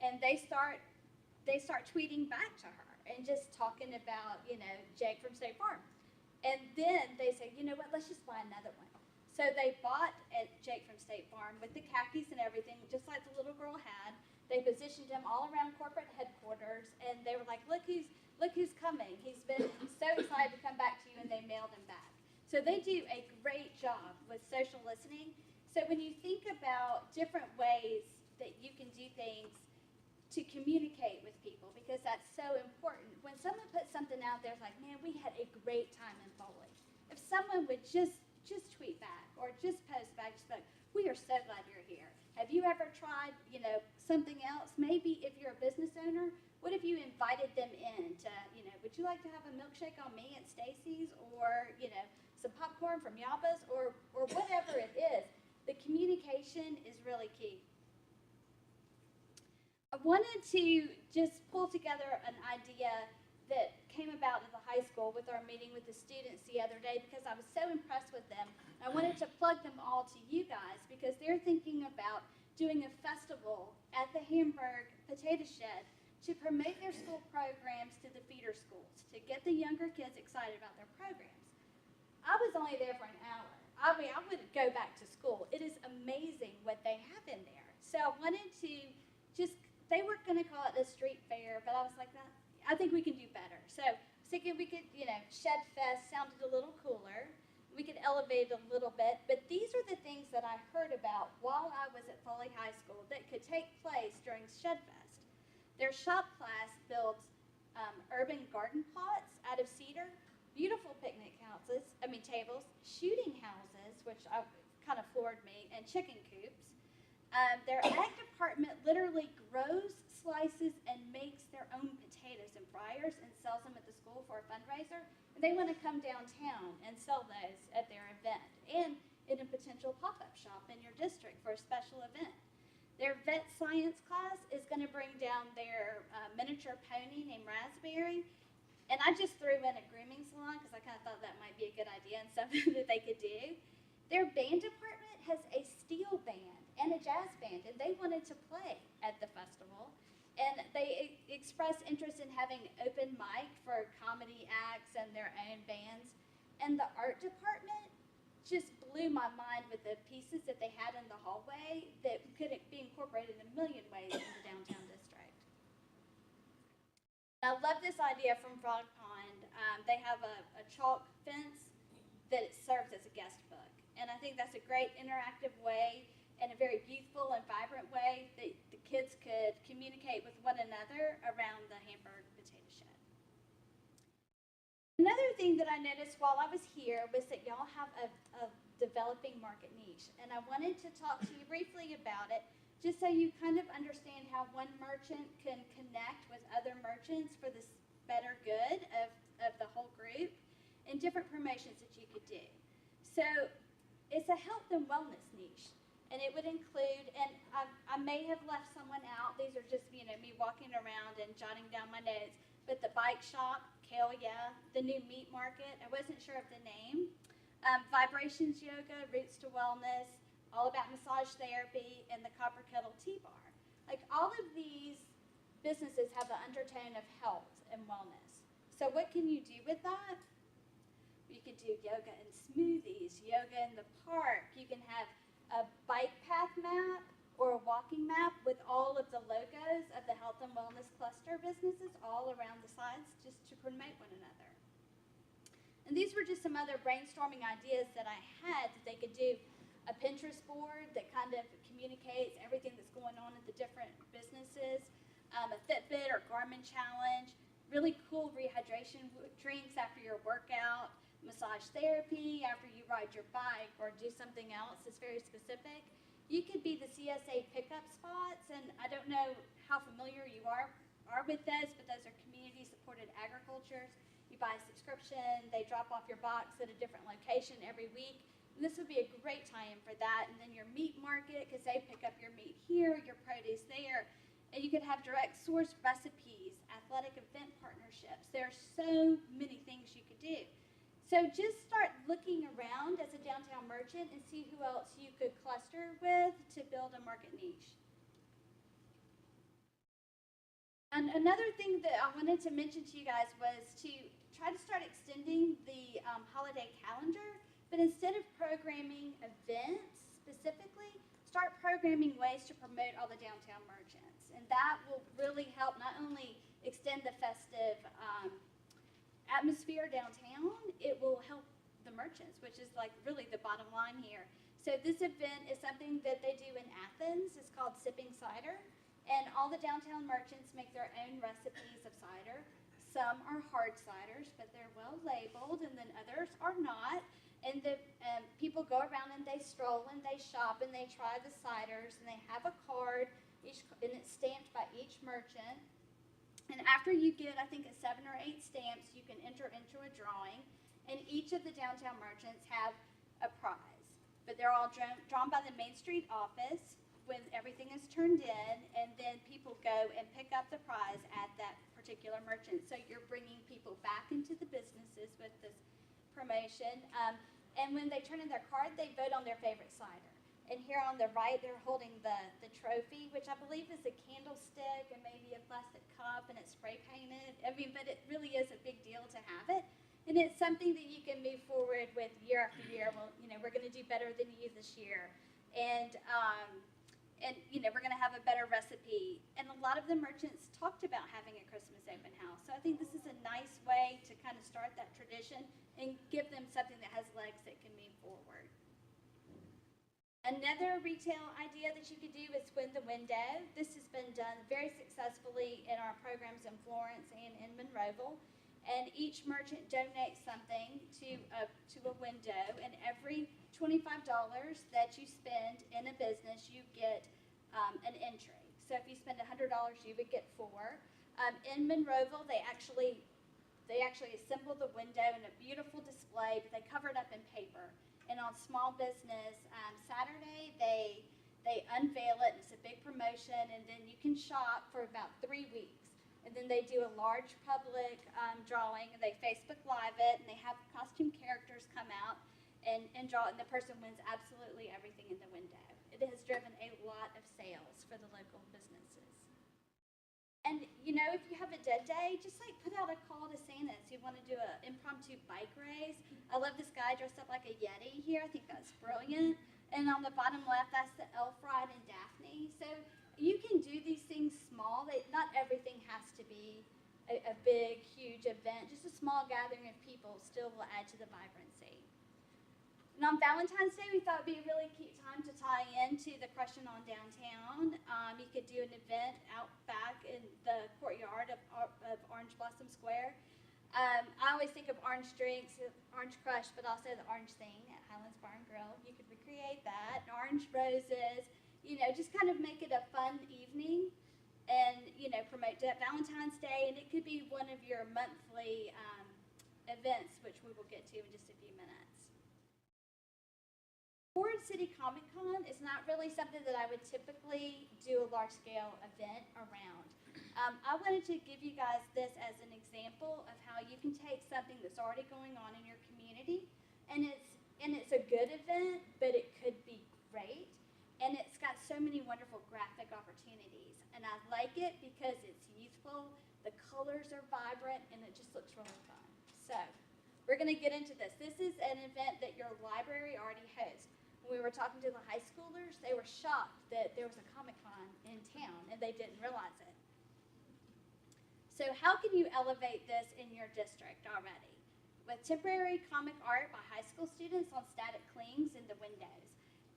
And they start tweeting back to her and just talking about, Jake from State Farm. And then they say, you know what, let's just buy another one. So they bought a Jake from State Farm with the khakis and everything, just like the little girl had. They positioned him all around corporate headquarters, and they were like, look who's coming. He's been so excited to come back to you, and they mailed him back. So they do a great job with social listening. So when you think about different ways that you can do things to communicate with people, because that's so important. When someone puts something out there, it's like, man, we had a great time in Foley. If someone would just tweet back or just post back, just like, we are so glad you're here. Have you ever tried, something else? Maybe if you're a business owner, what if you invited them in to, would you like to have a milkshake on me at Stacy's, or, some popcorn from Yaba's, or whatever it is? The communication is really key. I wanted to just pull together an idea that came about at the high school with our meeting with the students the other day, because I was so impressed with them. I wanted to plug them all to you guys, because they're thinking about doing a festival at the Hamburg Potato Shed to promote their school programs to the feeder schools, to get the younger kids excited about their programs. I was only there for an hour. I mean, I would go back to school. It is amazing what they have in there. So I wanted to they were going to call it a street fair, but I was like, I think we can do better. So I was thinking we could, Shed Fest sounded a little cooler. We could elevate it a little bit. But these are the things that I heard about while I was at Foley High School that could take place during Shed Fest. Their shop class builds urban garden plots out of cedar, beautiful picnic tables, shooting houses, which kind of floored me, and chicken coops. Their ag department literally grows, slices, and makes their own potatoes and fryers and sells them at the school for for a fundraiser, and they want to come downtown and sell those at their event, and in a potential pop-up shop in your district for a special event. Their vet science class is going to bring down their miniature pony named Raspberry. And I just threw in a grooming salon because I kind of thought that might be a good idea and something that they could do. Their band department has a steel band and a jazz band, and they wanted to play at the festival. And they expressed interest in having open mic for comedy acts and their own bands. And the art department just blew my mind with the pieces that they had in the hallway that could be incorporated in a million ways in the downtown district. I love this idea from Frog Pond. They have a chalk fence that serves as a guest book. And I think that's a great interactive way and a very youthful and vibrant way that the kids could communicate with one another around the Hamburg potato shed. Another thing that I noticed while I was here was that y'all have a developing market niche. And I wanted to talk to you briefly about it, just so you kind of understand how one merchant can connect with other merchants for this better good of the whole group, and different promotions that you could do. So it's a health and wellness niche. And it would include, and I may have left someone out, these are just, me walking around and jotting down my notes, but the bike shop, Kale, yeah, the new meat market, I wasn't sure of the name, Vibrations Yoga, Roots to Wellness, All About Massage Therapy, and the Copper Kettle Tea Bar. Like, all of these businesses have the undertone of health and wellness. So what can you do with that? You could do yoga and smoothies, yoga in the park. You can have a bike path map or a walking map with all of the logos of the health and wellness cluster businesses all around the sides, just to promote one another. And these were just some other brainstorming ideas that I had that they could do. A Pinterest board that kind of communicates everything that's going on at the different businesses, a Fitbit or Garmin challenge, really cool rehydration drinks after your workout, massage therapy after you ride your bike or do something else that's very specific. You could be the CSA pickup spots, and I don't know how familiar you are with those, but those are community-supported agricultures. You buy a subscription, they drop off your box at a different location every week. And this would be a great tie-in for that. And then your meat market, because they pick up your meat here, your produce there. And you could have direct source recipes, athletic event partnerships. There are so many things you could do. So just start looking around as a downtown merchant and see who else you could cluster with to build a market niche. And another thing that I wanted to mention to you guys was to try to start extending the holiday calendar. But instead of programming events specifically, start programming ways to promote all the downtown merchants. And that will really help not only extend the festive atmosphere downtown, it will help the merchants, which is like really the bottom line here. So this event is something that they do in Athens. It's called Sipping Cider. And all the downtown merchants make their own recipes of cider. Some are hard ciders, but they're well labeled, and then others are not. And the people go around and they stroll and they shop and they try the ciders, and they have a card, and it's stamped by each merchant. And after you get, I think, 7 or 8 stamps, you can enter into a drawing, and each of the downtown merchants have a prize. But they're all drawn by the Main Street office when everything is turned in, and then people go and pick up the prize at that particular merchant. So you're bringing people back into the businesses with this promotion. And when they turn in their card, they vote on their favorite cider. And here on the right, they're holding the trophy, which I believe is a candlestick and maybe a plastic cup, and it's spray painted. I mean, but it really is a big deal to have it. And it's something that you can move forward with year after year. Well, we're going to do better than you this year. And we're going to have a better recipe. And a lot of the merchants talked about having a Christmas open house. So I think this is a nice way to kind of start that tradition and give them something that has legs that can move forward. Another retail idea that you could do is Win the Window. This has been done very successfully in our programs in Florence and in Monroeville. And each merchant donates something to a window, and every $25 that you spend in a business, you get an entry. So if you spend $100, you would get 4. In Monroeville, they They actually assemble the window in a beautiful display, but they cover it up in paper. And on Small Business Saturday, they unveil it, and it's a big promotion, and then you can shop for about 3 weeks. And then they do a large public drawing, and they Facebook Live it, and they have costume characters come out and draw it, and the person wins absolutely everything in the window. It has driven a lot of sales for the local businesses. And, you know, if you have a dead day, just like put out a call to Santas who want to do an impromptu bike race. I love this guy dressed up like a Yeti here. I think that's brilliant. And on the bottom left, that's the Elf Ride and Daphne. So you can do these things small. Not everything has to be a big, huge event. Just a small gathering of people still will add to the vibrancy. And on Valentine's Day, we thought it would be a really cute time to tie into the Crushing on Downtown. You could do an event out back in the courtyard of Orange Blossom Square. I always think of orange drinks, Orange Crush, but also the Orange Thing at Highlands Bar and Grill. You could recreate that. Orange roses, you know, just kind of make it a fun evening and, you know, promote Valentine's Day. And it could be one of your monthly events, which we will get to in just a few minutes. Ford City Comic Con is not really something that I would typically do a large-scale event around. I wanted to give you guys this as an example of how you can take something that's already going on in your community, and it's a good event, but it could be great, and it's got so many wonderful graphic opportunities. And I like it because it's youthful, the colors are vibrant, and it just looks really fun. So we're going to get into this. This is an event that your library already hosts. When we were talking to the high schoolers, they were shocked that there was a Comic-Con in town, and they didn't realize it. So how can you elevate this in your district already? With temporary comic art by high school students on static clings in the windows.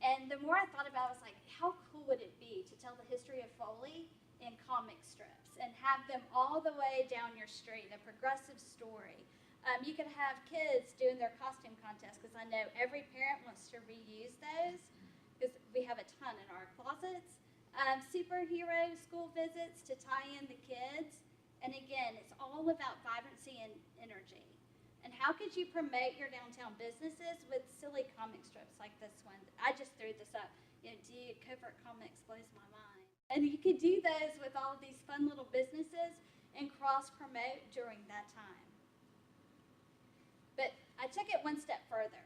And the more I thought about it, I was like, how cool would it be to tell the history of Foley in comic strips and have them all the way down your street, a progressive story. You could have kids doing their costume contest, because I know every parent wants to reuse those, because we have a ton in our closets. Superhero school visits to tie in the kids. And again, it's all about vibrancy and energy. And how could you promote your downtown businesses with silly comic strips like this one? I just threw this up. You know, dude, Covert Comics blows my mind. And you could do those with all of these fun little businesses and cross-promote during that time. But I took it one step further,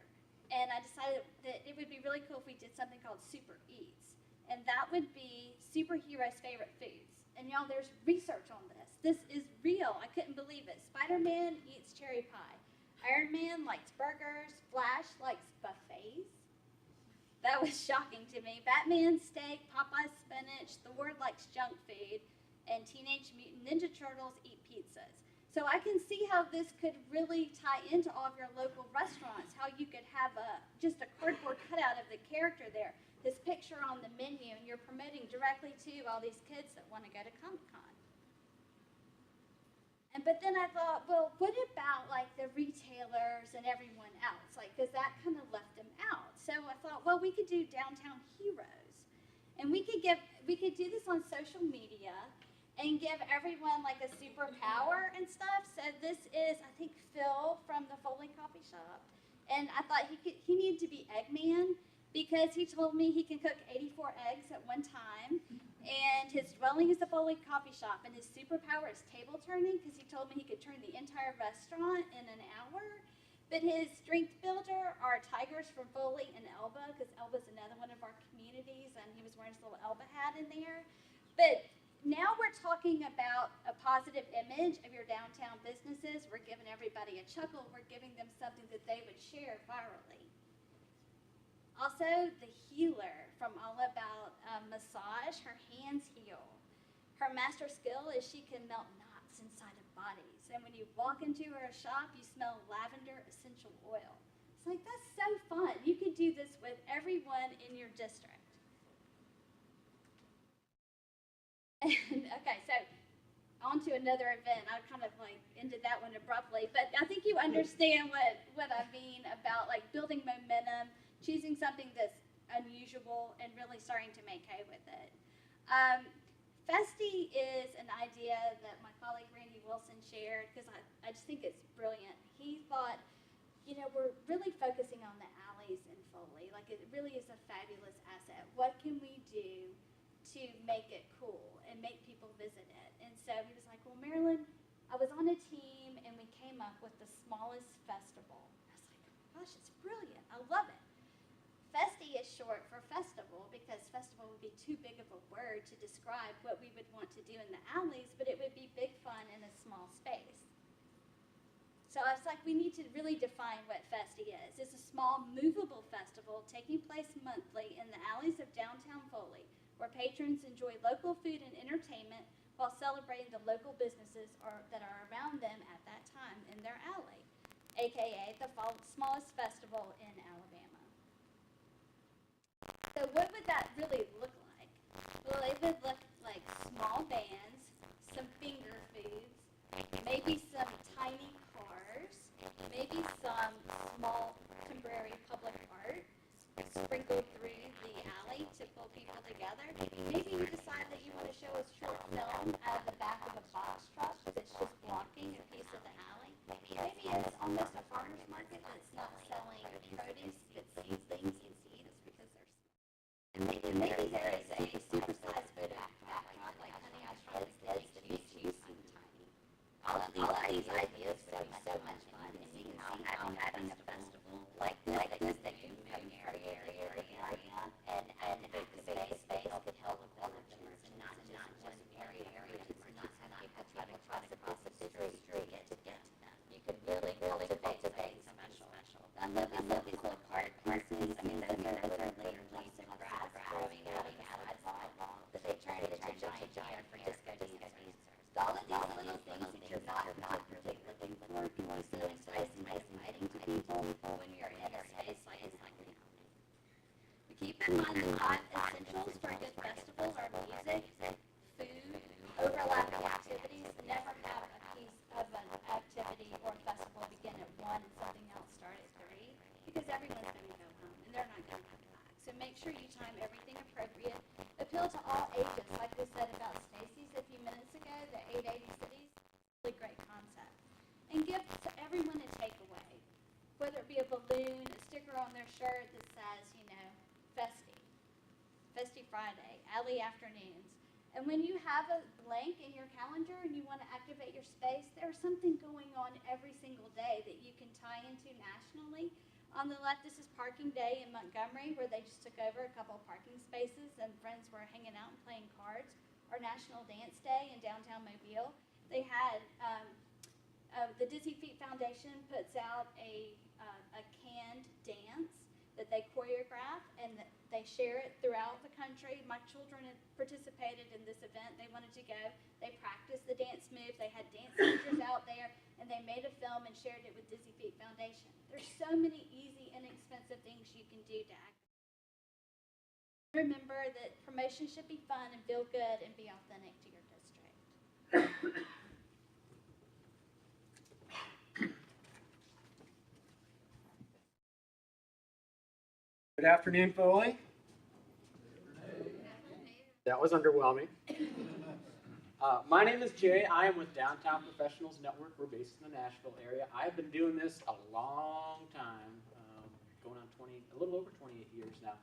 and I decided that it would be really cool if we did something called Super Eats. And that would be superheroes' favorite foods. And y'all, there's research on this. This is real. I couldn't believe it. Spider-Man eats cherry pie. Iron Man likes burgers. Flash likes buffets. That was shocking to me. Batman steak, Popeye's spinach, Thor likes junk food, and Teenage Mutant Ninja Turtles eat pizzas. So I can see how this could really tie into all of your local restaurants, how you could have just a cardboard cutout of the character there, his picture on the menu, and you're promoting directly to all these kids that want to go to Comic-Con. But then I thought, well, what about like the retailers and everyone else? Like, because that kind of left them out. So I thought, well, we could do downtown heroes, and we could do this on social media and give everyone like a superpower and stuff. So this is, I think, Phil from the Foley Coffee Shop, and I thought he needed to be Eggman, because he told me he can cook 84 eggs at one time, and his dwelling is a Foley Coffee Shop, and his superpower is table turning, because he told me he could turn the entire restaurant in an hour. But his strength builder are tigers from Foley and Elba, because Elba's another one of our communities, and he was wearing his little Elba hat in there. But now we're talking about a positive image of your downtown businesses. We're giving everybody a chuckle. We're giving them something that they would share virally. Also, the healer from All About Massage, her hands heal. Her master skill is she can melt knots inside of bodies. And when you walk into her shop, you smell lavender essential oil. It's like, that's so fun. You could do this with everyone in your district. And, okay, so on to another event. I kind of like ended that one abruptly, but I think you understand what I mean about like building momentum, choosing something that's unusual, and really starting to make hay with it. Festi is an idea that my colleague Randy Wilson shared because I just think it's brilliant. He thought, you know, we're really focusing on the alleys in Foley. Like, it really is a fabulous asset. What can we do to make it cool and make people visit it? And so he was like, well, Marylon, I was on a team and we came up with the smallest festival. I was like, gosh, it's brilliant. I love it. Festi is short for festival because festival would be too big of a word to describe what we would want to do in the alleys, but it would be big fun in a small space. So I was like, we need to really define what Festi is. It's a small, movable festival taking place monthly in the alleys of downtown Foley, where patrons enjoy local food and entertainment while celebrating the local businesses that are around them at that time in their alley, aka the smallest festival in Alabama. So what would that really look like? Well, it would look like small bands, some finger foods, maybe some tiny cars, maybe some small temporary public art sprinkled through the alley to pull people together. Maybe you decide that you want to show a short film out of the back of a box truck that's just blocking a piece of the alley. Maybe it's almost a farmer's market that's not selling produce, but selling things you see just because they're and maybe there is a supersized food backdrop like Honey I Shrunk Kids that you choose some tiny. All of these ideas are so much fun, and seeing how having a festival like this that you move area and activate space could help with villages and not just area and not have people try to cross across the street to get to them. You could really cultivate something special. I love these little park pieces. I mean, those are literally grass growing out of the sidewalk that they turn into giant for disco dancers. All of these little things that you're not particularly looking for, you want to see them exciting to people when you're in a space like this. We keep in mind the 5 essentials for a good festival are music, food, overlapping activities. Never have a piece of an activity or festival begin at 1 and something else start at 3, because everyone's going to go home and they're not going to come back. So make sure you time everything appropriate. Appeal to all ages, like we said about Stacy's a few minutes ago, the 880 cities. Really great concept. And give to everyone a takeaway, whether it be a balloon, a sticker on their shirt that says, you know, Festi Friday, alley afternoons. And when you have a blank in your calendar and you want to activate your space, there's something going on every single day that you can tie into nationally. On the left, this is Parking Day in Montgomery, where they just took over a couple of parking spaces and friends were hanging out and playing cards. Or National Dance Day in downtown Mobile. They had the Dizzy Feet Foundation puts out a canned dance that they choreograph and they share it throughout the country. My children had participated in this event. They wanted to go. They practiced the dance moves. They had dance teachers out there, and they made a film and shared it with Dizzy Feet Foundation. There's so many easy, inexpensive things you can do to act. Remember that promotion should be fun and feel good and be authentic to your district. Good afternoon, Foley. That was underwhelming. My name is Jay. I am with Downtown Professionals Network. We're based in the Nashville area. I've been doing this a long time, going on a little over 28 years now.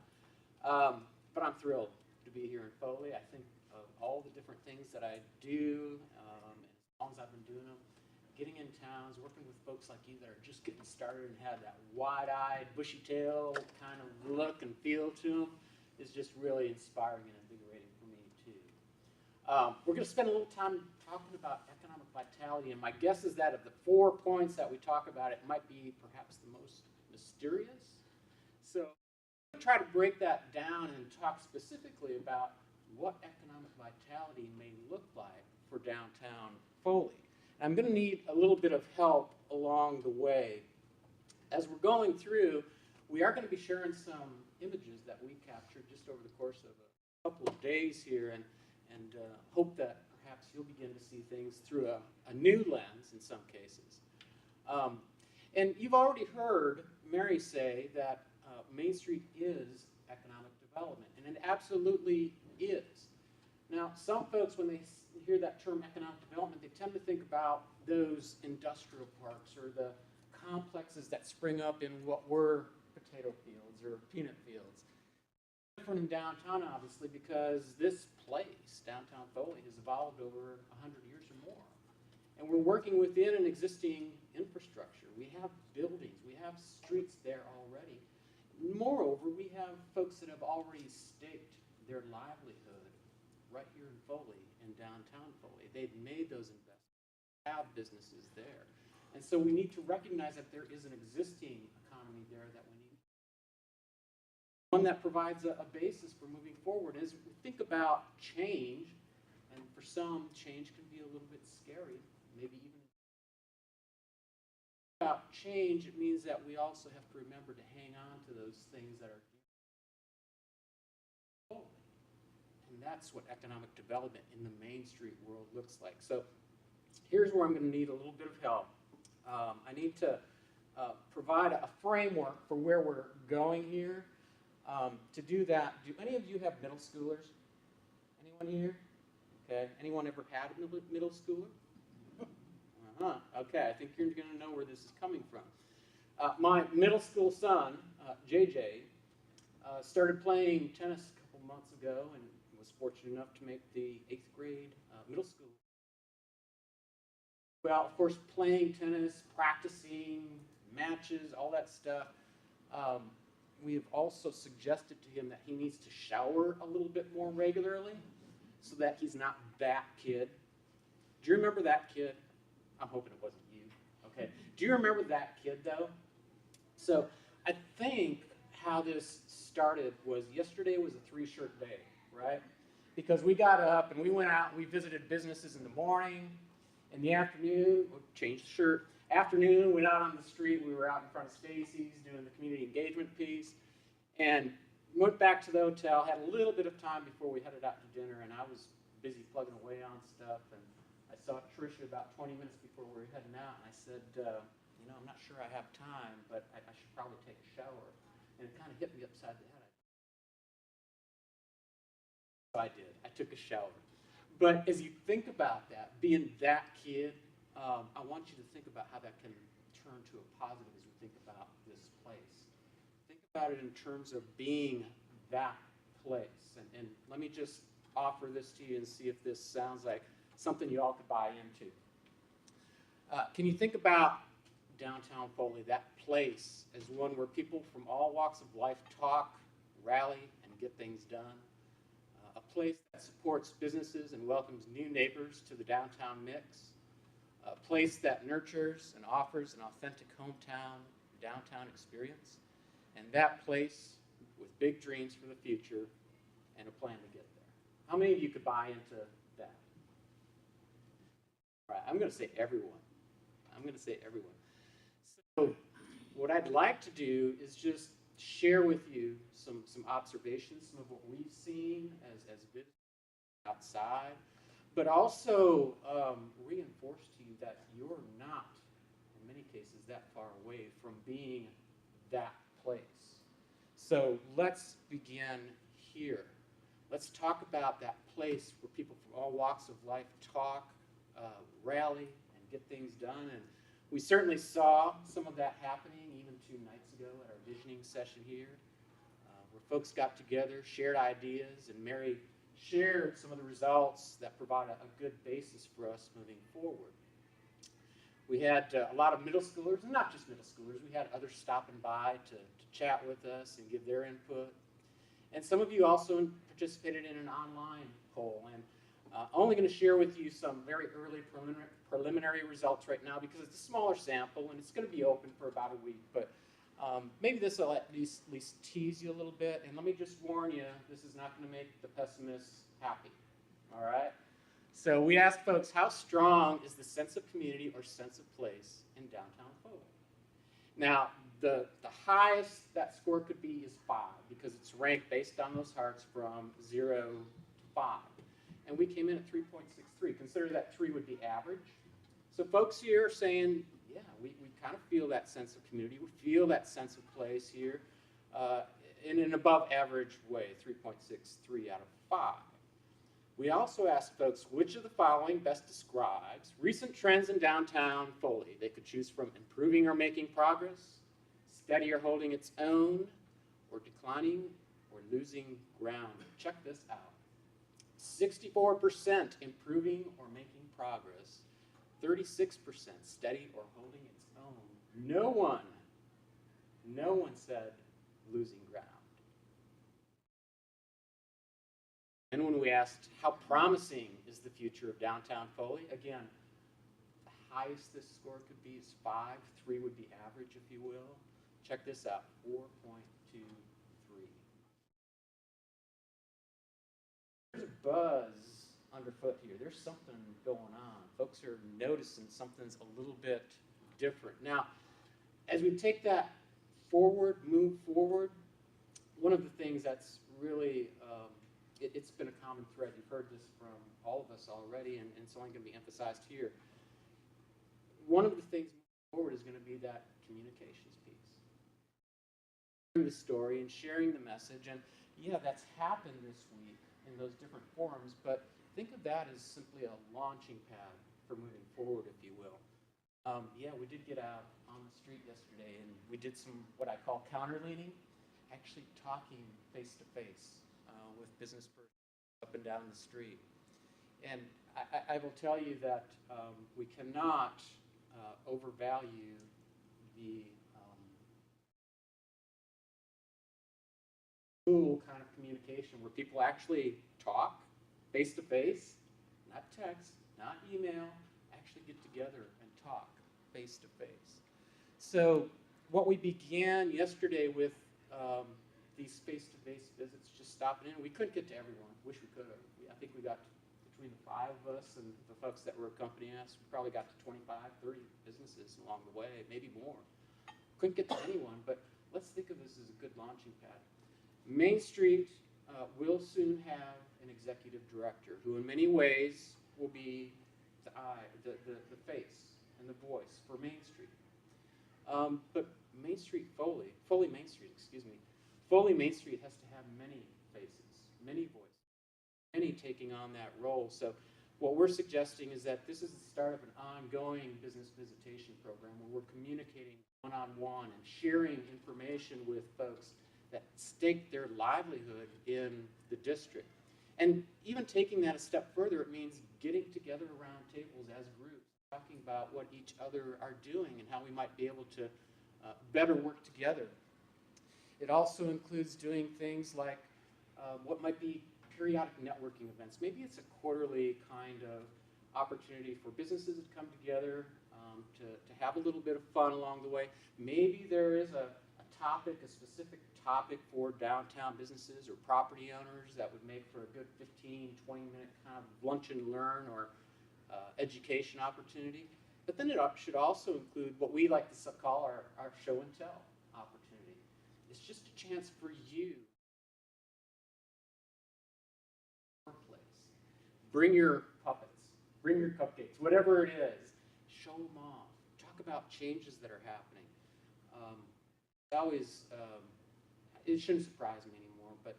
But I'm thrilled to be here in Foley. I think of all the different things that I do, and as long as I've been doing them, getting in towns, working with folks like you that are just getting started and have that wide-eyed, bushy-tail kind of look and feel to them is just really inspiring and invigorating for me, too. We're going to spend a little time talking about economic vitality, and my guess is that of the 4 points that we talk about, it might be perhaps the most mysterious. So try to break that down and talk specifically about what economic vitality may look like for downtown Foley. I'm going to need a little bit of help along the way. As we're going through, we are going to be sharing some images that we captured just over the course of a couple of days here, and hope that perhaps you'll begin to see things through a new lens in some cases. And you've already heard Mary say that Main Street is economic development, and it absolutely is. Now, some folks, when they hear that term economic development, they tend to think about those industrial parks or the complexes that spring up in what were potato fields or peanut fields. Different in downtown, obviously, because this place, downtown Foley, has evolved over 100 years or more. And we're working within an existing infrastructure. We have buildings, we have streets there already. Moreover, we have folks that have already staked their livelihood right here in Foley, in downtown Foley. They've made those investments, have businesses there. And so we need to recognize that there is an existing economy there that we need. One that provides a basis for moving forward. As we think about change, and for some, change can be a little bit scary, maybe even about change, it means that we also have to remember to hang on to those things that are dear. And that's what economic development in the Main Street world looks like. So here's where I'm going to need a little bit of help. I need to provide a framework for where we're going here. To do that, do any of you have middle schoolers? Anyone here? Okay. Anyone ever had a middle schooler? Okay, I think you're going to know where this is coming from. My middle school son, JJ, started playing tennis a couple months ago and was fortunate enough to make the 8th grade middle school. Well, of course, playing tennis, practicing, matches, all that stuff. We have also suggested to him that he needs to shower a little bit more regularly so that he's not that kid. Do you remember that kid? I'm hoping it wasn't you. Okay. Do you remember that kid, though? So I think how this started was yesterday was a 3-shirt day, right? Because we got up and we went out and we visited businesses in the morning. In the afternoon, we changed the shirt. Afternoon, went out on the street. We were out in front of Stacy's doing the community engagement piece. And went back to the hotel, had a little bit of time before we headed out to dinner, and I was busy plugging away on stuff. And I saw Trisha about 20 minutes before we were heading out, and I said, you know, I'm not sure I have time, but I should probably take a shower. And it kind of hit me upside the head. So I did. I took a shower. But as you think about that, being that kid, I want you to think about how that can turn to a positive as we think about this place. Think about it in terms of being that place. And let me just offer this to you and see if this sounds like something you all could buy into. Can you think about downtown Foley, that place, as one where people from all walks of life talk, rally, and get things done? A place that supports businesses and welcomes new neighbors to the downtown mix. A place that nurtures and offers an authentic hometown, downtown experience. And that place with big dreams for the future and a plan to get there. How many of you could buy into that? All right, I'm going to say everyone. I'm going to say everyone. So what I'd like to do is just share with you some observations, some of what we've seen as visitors outside, but also reinforce to you that you're not, in many cases, that far away from being that place. So let's begin here. Let's talk about that place where people from all walks of life talk, rally, and get things done. And we certainly saw some of that happening even 2 nights ago at our visioning session here, where folks got together, shared ideas, and Mary shared some of the results that provide a good basis for us moving forward. We had a lot of middle schoolers, and not just middle schoolers, we had others stopping by to chat with us and give their input. And some of you also participated in an online poll. And I'm only going to share with you some very early preliminary results right now because it's a smaller sample and it's going to be open for about a week. But maybe this will at least tease you a little bit. And let me just warn you, this is not going to make the pessimists happy. All right? So we asked folks, how strong is the sense of community or sense of place in downtown Foley? Now, the highest that score could be is 5 because it's ranked based on those hearts from 0 to 5. And we came in at 3.63. Consider that 3 would be average. So folks here are saying, yeah, we kind of feel that sense of community. We feel that sense of place here in an above average way, 3.63 out of 5. We also asked folks which of the following best describes recent trends in downtown Foley. They could choose from improving or making progress, steady or holding its own, or declining or losing ground. Check this out. 64% improving or making progress, 36% steady or holding its own. No one said losing ground. And when we asked how promising is the future of downtown Foley, again, the highest this score could be is 5. 3 would be average, if you will. Check this out, 4.23. There's a buzz underfoot here. There's something going on. Folks are noticing something's a little bit different. Now, as we take that move forward, one of the things that's really, it's been a common thread. You've heard this from all of us already, and it's only going to be emphasized here. One of the things moving forward is going to be that communications piece. Sharing the story and sharing the message, and yeah, that's happened this week in those different forums, but think of that as simply a launching pad for moving forward, if you will. Yeah, we did get out on the street yesterday, and we did some what I call counterleaning, actually talking face-to-face with business persons up and down the street. And I will tell you that we cannot overvalue the cool kind of communication where people actually talk face-to-face, not text, not email, actually get together and talk face-to-face. So what we began yesterday with these face-to-face visits, just stopping in. We couldn't get to everyone. Wish we could have. I think we got, between the 5 of us and the folks that were accompanying us, we probably got to 25, 30 businesses along the way, maybe more. Couldn't get to anyone, but let's think of this as a good launching pad. Main Street will soon have an executive director who in many ways will be the eye, the face, and the voice for Main Street. But Main Street Foley Main Street, excuse me, Foley Main Street has to have many faces, many voices, many taking on that role. So what we're suggesting is that this is the start of an ongoing business visitation program where we're communicating one-on-one and sharing information with folks that stake their livelihood in the district. And even taking that a step further, it means getting together around tables as groups, talking about what each other are doing and how we might be able to better work together. It also includes doing things like what might be periodic networking events. Maybe it's a quarterly kind of opportunity for businesses to come together, to have a little bit of fun along the way. Maybe there is a specific topic for downtown businesses or property owners that would make for a good 15, 20-minute kind of lunch and learn or education opportunity. But then it should also include what we like to call our show and tell opportunity. It's just a chance for you. Bring your puppets, bring your cupcakes, whatever it is. Show them off. Talk about changes that are happening. It shouldn't surprise me anymore, but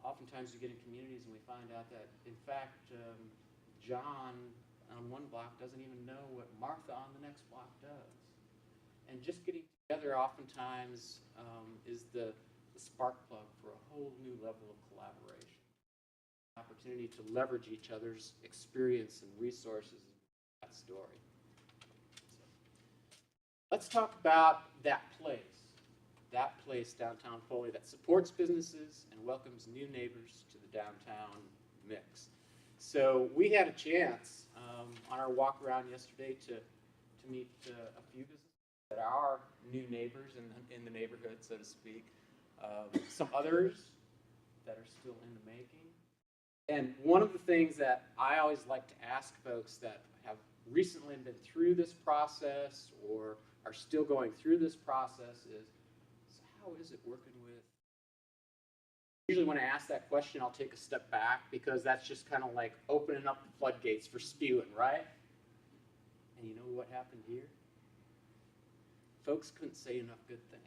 oftentimes you get in communities and we find out that, in fact, John on one block doesn't even know what Martha on the next block does. And just getting together oftentimes is the spark plug for a whole new level of collaboration. Opportunity to leverage each other's experience and resources in that story. So, let's talk about that place downtown Foley that supports businesses and welcomes new neighbors to the downtown mix. So we had a chance on our walk around yesterday to meet a few businesses that are new neighbors in the neighborhood, so to speak. Some others that are still in the making. And one of the things that I always like to ask folks that have recently been through this process or are still going through this process is, so how is it working with? Usually when I ask that question, I'll take a step back because that's just kind of like opening up the floodgates for spewing, right? And you know what happened here? Folks couldn't say enough good things.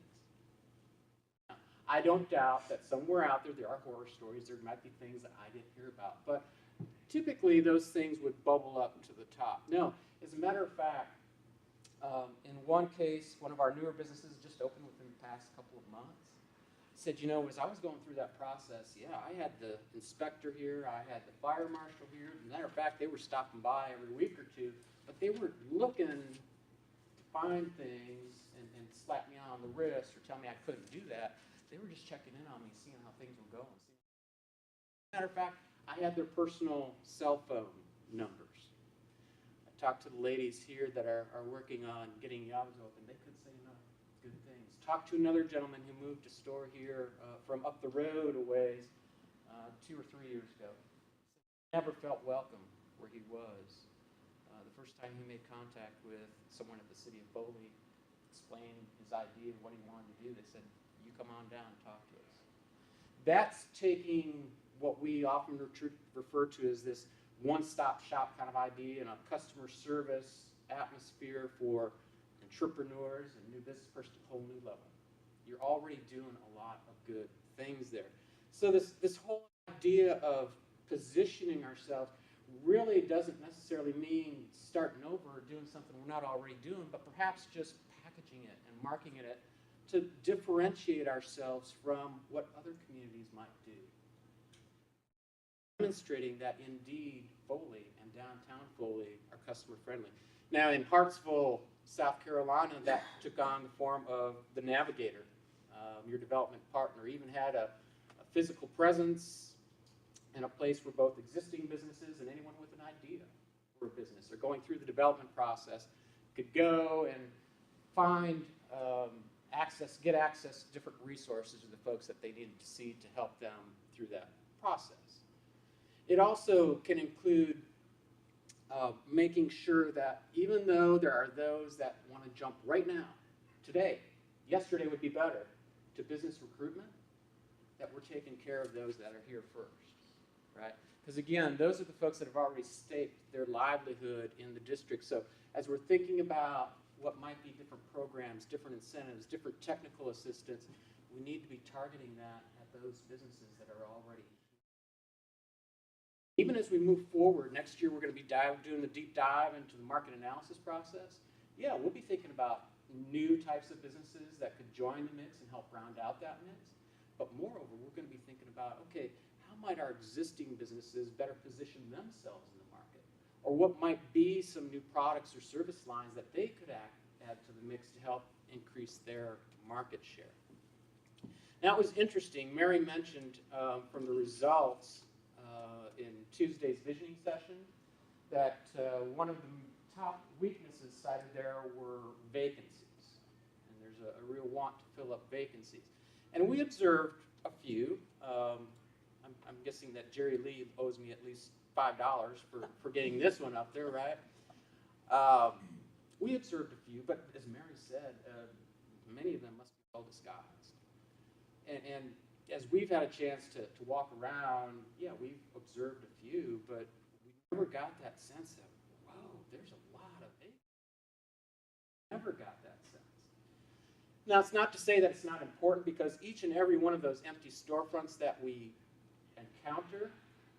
I don't doubt that somewhere out there are horror stories. There might be things that I didn't hear about. But typically those things would bubble up to the top. No, as a matter of fact, in one case, one of our newer businesses just opened within the past couple of months, said, you know, as I was going through that process, yeah, I had the inspector here, I had the fire marshal here. As a matter of fact, they were stopping by every week or two, but they were looking to find things and slap me on the wrist or tell me I couldn't do that. They were just checking in on me, seeing how things were going. As a matter of fact, I had their personal cell phone numbers. I talked to the ladies here that are working on getting jobs open. They couldn't say enough good things. Talked to another gentleman who moved a store here from up the road a ways 2 or 3 years ago. Never felt welcome where he was. The first time he made contact with someone at the city of Foley, explained his idea of what he wanted to do, they said, you come on down and talk to us. That's taking what we often refer to as this one-stop shop kind of idea and a customer service atmosphere for entrepreneurs and new business person to a whole new level. You're already doing a lot of good things there. So this whole idea of positioning ourselves really doesn't necessarily mean starting over or doing something we're not already doing, but perhaps just packaging it and marketing it to differentiate ourselves from what other communities might do. Demonstrating that indeed Foley and downtown Foley are customer friendly. Now in Hartsville, South Carolina, that took on the form of the Navigator, your development partner. Even had a physical presence and a place where both existing businesses and anyone with an idea for a business or going through the development process could go and find get access to different resources of the folks that they needed to see to help them through that process. It also can include making sure that even though there are those that want to jump right now, today, yesterday would be better, to business recruitment, that we're taking care of those that are here first, right? Because again, those are the folks that have already staked their livelihood in the district. So as we're thinking about what might be different programs, different incentives, different technical assistance, we need to be targeting that at those businesses that are already. Even as we move forward, next year we're going to be doing the deep dive into the market analysis process. Yeah, we'll be thinking about new types of businesses that could join the mix and help round out that mix. But moreover, we're going to be thinking about, okay, how might our existing businesses better position themselves in the market? Or what might be some new products or service lines that they could add to the mix to help increase their market share? Now, it was interesting. Mary mentioned from the results in Tuesday's visioning session that one of the top weaknesses cited there were vacancies. And there's a real want to fill up vacancies. And we observed a few. I'm guessing that Jerry Lee owes me at least $5 for getting this one up there, right? We observed a few, but as Mary said, many of them must be well disguised. And as we've had a chance to walk around, yeah, we've observed a few, but we never got that sense of, whoa, there's a lot of vacancies. Never got that sense. Now, it's not to say that it's not important, because each and every one of those empty storefronts that we encounter,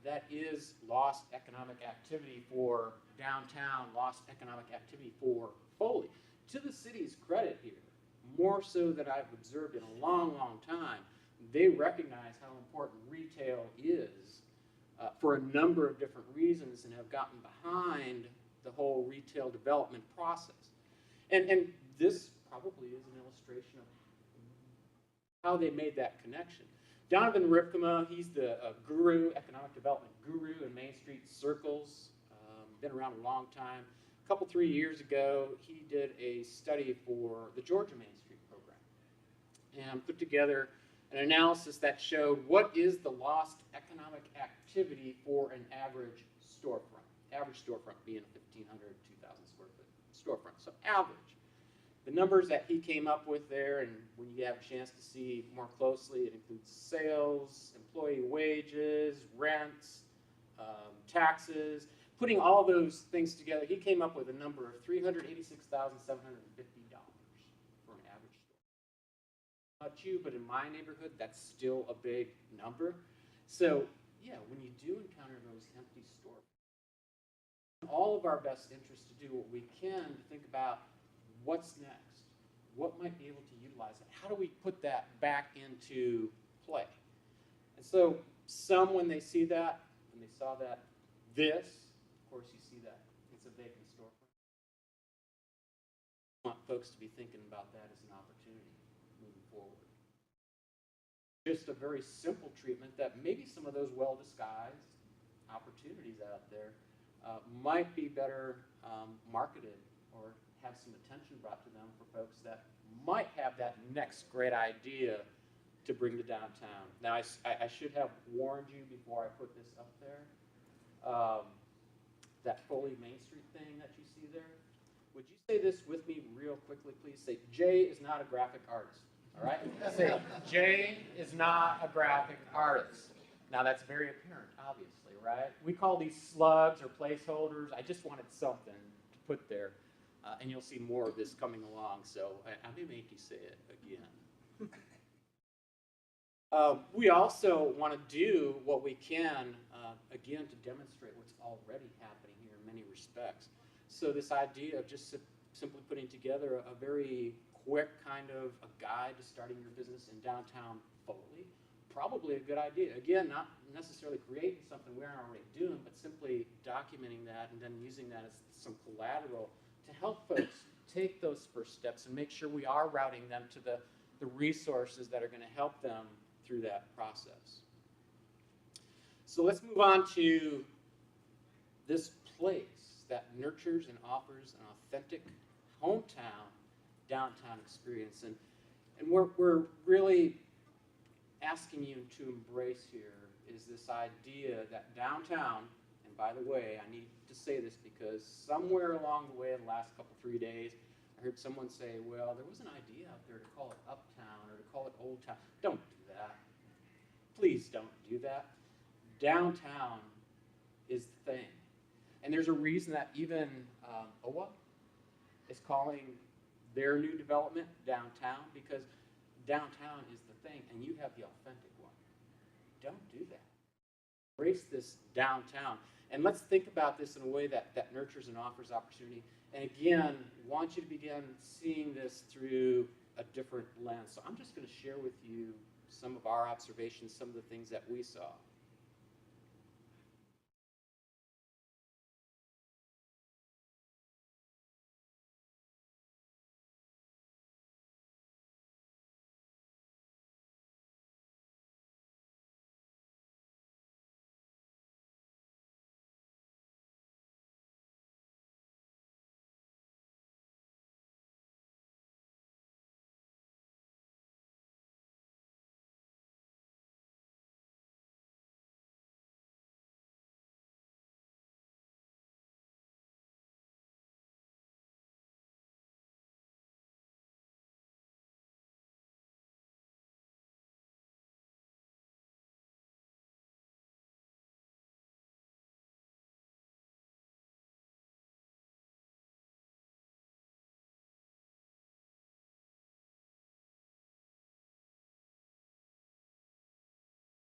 that is lost economic activity for downtown, lost economic activity for Foley. To the city's credit here, more so than I've observed in a long, long time, they recognize how important retail is for a number of different reasons and have gotten behind the whole retail development process. And this probably is an illustration of how they made that connection. Donovan Ripkema, he's the guru, economic development guru in Main Street circles, been around a long time. A couple, 3 years ago, he did a study for the Georgia Main Street program and put together an analysis that showed what is the lost economic activity for an average storefront. Average storefront being a 1,500, 2,000 square foot storefront, so average. The numbers that he came up with there, and when you have a chance to see more closely, it includes sales, employee wages, rents, taxes. Putting all those things together, he came up with a number of $386,750 for an average store. Not you, but in my neighborhood, that's still a big number. So yeah, when you do encounter those empty stores, all of our best interest to do what we can to think about what's next, what might be able to utilize it, how do we put that back into play. And so some, when they see that, when they saw that, this, of course you see that, it's a vacant storefront. I want folks to be thinking about that as an opportunity moving forward. Just a very simple treatment that maybe some of those well-disguised opportunities out there might be better marketed or have some attention brought to them for folks that might have that next great idea to bring to downtown. Now, I should have warned you before I put this up there. That Foley Main Street thing that you see there, would you say this with me real quickly, please? Say, Jay is not a graphic artist, all right? Say, Jay is not a graphic artist. Now, that's very apparent, obviously, right? We call these slugs or placeholders. I just wanted something to put there, and you'll see more of this coming along, so I may make you say it again. We also want to do what we can, again, to demonstrate what's already happening here in many respects. So this idea of just simply putting together a very quick kind of a guide to starting your business in downtown Foley, probably a good idea. Again, not necessarily creating something we aren't already doing, but simply documenting that and then using that as some collateral to help folks take those first steps and make sure we are routing them to the resources that are going to help them through that process. So let's move on to this place that nurtures and offers an authentic hometown, downtown experience. And we're really asking you to embrace here is this idea that downtown, and by the way, I need to say this because somewhere along the way in the last couple, 3 days, I heard someone say, well, there was an idea out there to call it Uptown or to call it Old Town. Don't do that. Please don't do that. Downtown is the thing. And there's a reason that even OWA is calling their new development downtown, because downtown is the thing, and you have the authentic one. Don't do that. Embrace this downtown. And let's think about this in a way that nurtures and offers opportunity. And again, want you to begin seeing this through a different lens. So I'm just going to share with you some of our observations, some of the things that we saw.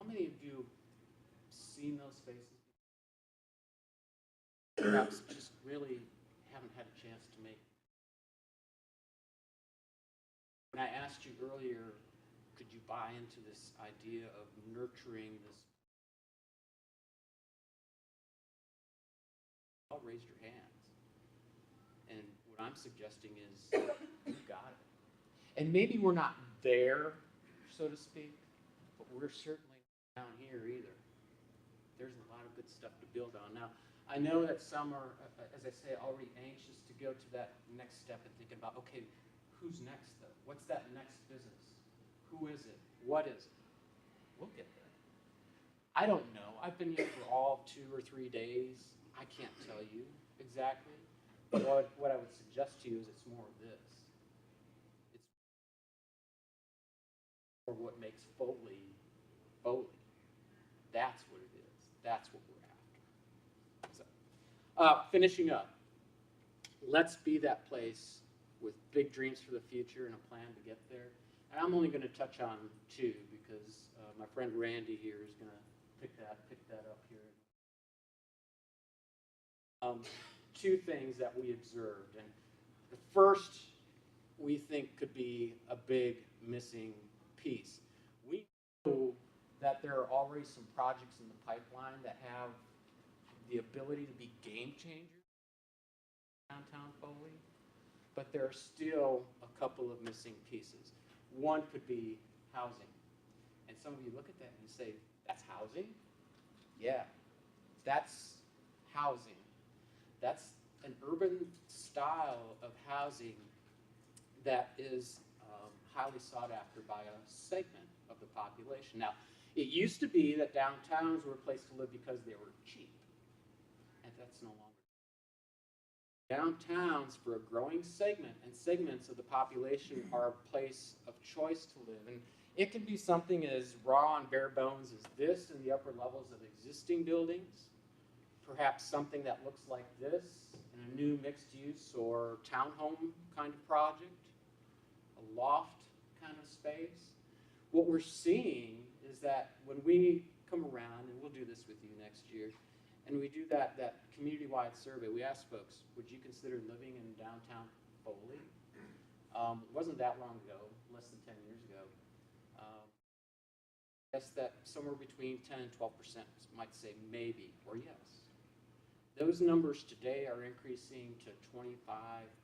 How many of you have seen those faces? Perhaps just really haven't had a chance to make. When I asked you earlier, could you buy into this idea of nurturing this? All raised your hands. And what I'm suggesting is, you got it. And maybe we're not there, so to speak, but we're certainly down here either. There's a lot of good stuff to build on. Now, I know that some are, as I say, already anxious to go to that next step and thinking about, okay, who's next though? What's that next business? Who is it? What is it? We'll get there. I don't know. I've been here for all 2 or 3 days. I can't tell you exactly. But what I would suggest to you is it's more of this. It's more what makes Foley, Foley. That's what it is. That's what we're after. So, finishing up, let's be that place with big dreams for the future and a plan to get there. And I'm only going to touch on 2 because my friend Randy here is going to pick that up here. Two things that we observed, and the first we think could be a big missing piece. We know that there are already some projects in the pipeline that have the ability to be game changers downtown Foley, but there are still a couple of missing pieces. One could be housing. And some of you look at that and you say, that's housing? Yeah, that's housing. That's an urban style of housing that is highly sought after by a segment of the population. Now, it used to be that downtowns were a place to live because they were cheap, and that's no longer. Downtowns, for a growing segment and segments of the population, are a place of choice to live. And it can be something as raw and bare bones as this in the upper levels of existing buildings, perhaps something that looks like this in a new mixed use or townhome kind of project, a loft kind of space. What we're seeing is that when we come around, and we'll do this with you next year, and we do that community-wide survey, we ask folks, would you consider living in downtown Foley? It wasn't that long ago, less than 10 years ago. Guess that somewhere between 10 and 12% might say maybe or yes. Those numbers today are increasing to 25,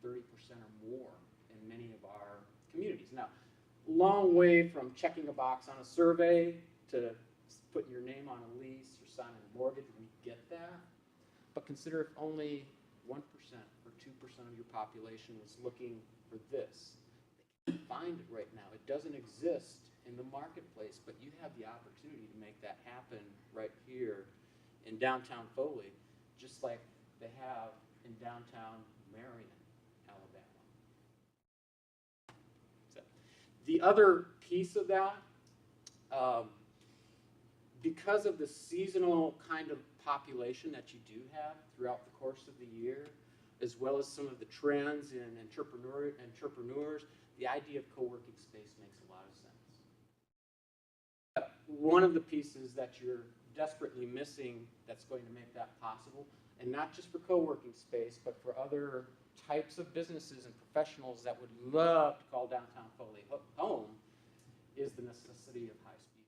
30% or more in many of our communities. Now, long way from checking a box on a survey to putting your name on a lease or signing a mortgage. We get that. But consider if only 1% or 2% of your population was looking for this. They can't find it right now. It doesn't exist in the marketplace, but you have the opportunity to make that happen right here in downtown Foley, just like they have in downtown Marylon, Alabama. So, the other piece of that, because of the seasonal kind of population that you do have throughout the course of the year, as well as some of the trends in entrepreneurs, the idea of co-working space makes a lot of sense. One of the pieces that you're desperately missing that's going to make that possible, and not just for co-working space, but for other types of businesses and professionals that would love to call downtown Foley home, is the necessity of high speed.